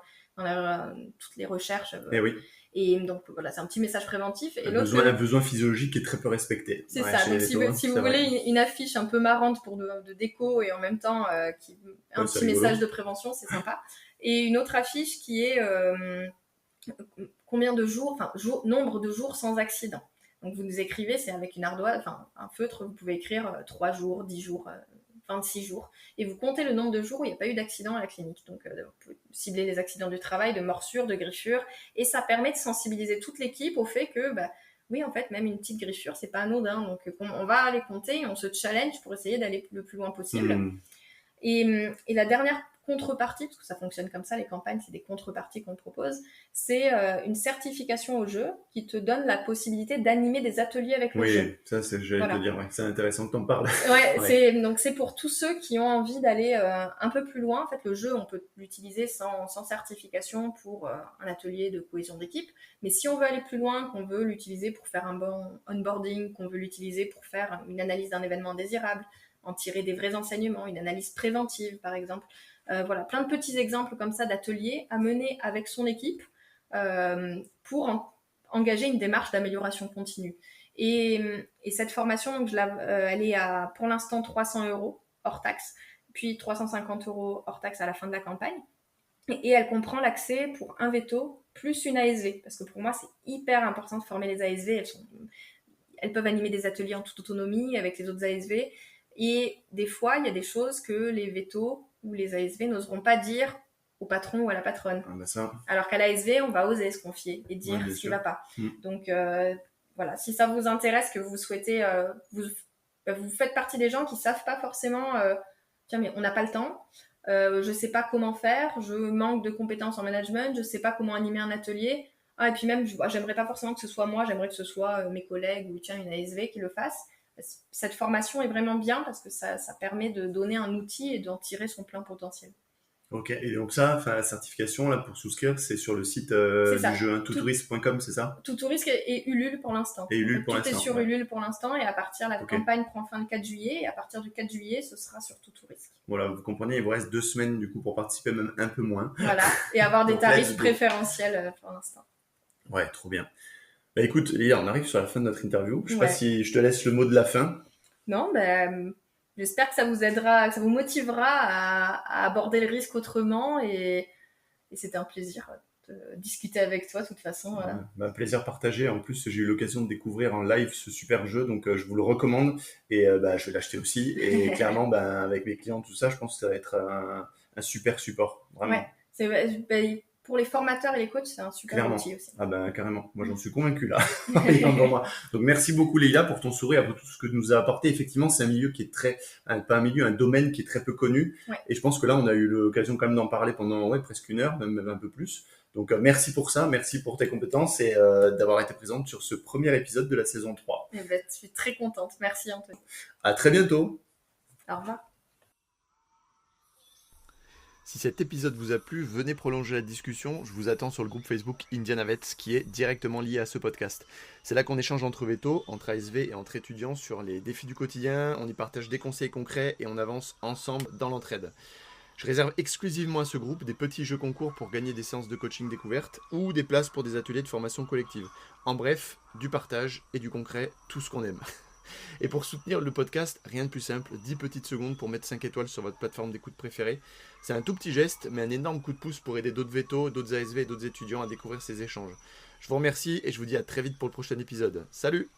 toutes les recherches. Oui. Et donc voilà, c'est un petit message préventif. Et un besoin physiologique qui est très peu respecté. C'est ça. Donc si vous voulez une affiche un peu marrante pour de déco et en même temps un petit message de prévention, c'est sympa. Et une autre affiche qui est nombre de jours sans accident. Donc vous nous écrivez, c'est avec une ardoise, un feutre, vous pouvez écrire 3 jours, 10 jours, 26 jours. Et vous comptez le nombre de jours où il n'y a pas eu d'accident à la clinique. Donc, vous pouvez cibler les accidents du travail, de morsures, de griffures. Et ça permet de sensibiliser toute l'équipe au fait que, oui, en fait, même une petite griffure, c'est pas anodin. Donc, on va les compter et on se challenge pour essayer d'aller le plus loin possible. Et la dernière contrepartie, parce que ça fonctionne comme ça, les campagnes, c'est des contreparties qu'on propose, c'est une certification au jeu qui te donne la possibilité d'animer des ateliers avec le jeu. Oui, ça, j'allais te dire, c'est intéressant que tu en parles. Donc c'est pour tous ceux qui ont envie d'aller un peu plus loin. En fait, le jeu, on peut l'utiliser sans certification pour un atelier de cohésion d'équipe. Mais si on veut aller plus loin, qu'on veut l'utiliser pour faire un bon onboarding, qu'on veut l'utiliser pour faire une analyse d'un événement indésirable, en tirer des vrais enseignements, une analyse préventive, par exemple, voilà, plein de petits exemples comme ça d'ateliers à mener avec son équipe pour engager une démarche d'amélioration continue. Et cette formation, donc, elle est à, pour l'instant, 300 € hors taxe, puis 350 € hors taxe à la fin de la campagne. Et elle comprend l'accès pour un veto plus une ASV, parce que pour moi, c'est hyper important de former les ASV. Elles peuvent animer des ateliers en toute autonomie avec les autres ASV. Et des fois, il y a des choses que les vétos ou les ASV n'oseront pas dire au patron ou à la patronne. Alors qu'à l'ASV, on va oser se confier et dire ce qui ne va pas. Donc, voilà, si ça vous intéresse, que vous souhaitez... vous faites partie des gens qui ne savent pas forcément... tiens, mais on n'a pas le temps. Je ne sais pas comment faire. Je manque de compétences en management. Je ne sais pas comment animer un atelier. Et puis même, j'aimerais pas forcément que ce soit moi. J'aimerais que ce soit mes collègues ou une ASV qui le fasse. Cette formation est vraiment bien parce que ça permet de donner un outil et d'en tirer son plein potentiel. Ok, et donc ça, la certification là, pour souscrire, c'est sur le site du jeu, toutourisme.com, c'est ça? Toutourisme et Ulule pour l'instant. Tout est sur Ulule pour l'instant et à partir, la campagne prend fin le 4 juillet et à partir du 4 juillet, ce sera sur Toutourisme. Voilà, vous comprenez, il vous reste 2 semaines du coup pour participer, même un peu moins. Voilà, et avoir des tarifs préférentiels pour l'instant. Ouais, trop bien. Bah écoute, Léa, on arrive sur la fin de notre interview. Je sais pas si je te laisse le mot de la fin. Non, j'espère que ça vous aidera, que ça vous motivera à aborder le risque autrement et c'était un plaisir de discuter avec toi de toute façon. Un plaisir partagé. En plus, j'ai eu l'occasion de découvrir en live ce super jeu, donc je vous le recommande et je vais l'acheter aussi. Et clairement, avec mes clients, tout ça, je pense que ça va être un super support. Vraiment. Ouais, pour les formateurs et les coachs, c'est un super outil aussi. Carrément. Moi, j'en suis convaincu là. Donc, merci beaucoup, Leïla, pour ton sourire, pour tout ce que tu nous as apporté. Effectivement, c'est un milieu qui est un domaine qui est très peu connu. Ouais. Et je pense que là, on a eu l'occasion quand même d'en parler pendant presque 1 heure, même un peu plus. Donc, merci pour ça. Merci pour tes compétences et d'avoir été présente sur ce premier épisode de la saison 3. Je suis très contente. Merci, Anthony. À très bientôt. Au revoir. Si cet épisode vous a plu, venez prolonger la discussion. Je vous attends sur le groupe Facebook Indiana Vets qui est directement lié à ce podcast. C'est là qu'on échange entre vétos, entre ASV et entre étudiants sur les défis du quotidien. On y partage des conseils concrets et on avance ensemble dans l'entraide. Je réserve exclusivement à ce groupe des petits jeux concours pour gagner des séances de coaching découverte ou des places pour des ateliers de formation collective. En bref, du partage et du concret, tout ce qu'on aime. Et pour soutenir le podcast, rien de plus simple, 10 petites secondes pour mettre 5 étoiles sur votre plateforme d'écoute préférée. C'est un tout petit geste, mais un énorme coup de pouce pour aider d'autres vétos, d'autres ASV et d'autres étudiants à découvrir ces échanges. Je vous remercie et je vous dis à très vite pour le prochain épisode. Salut!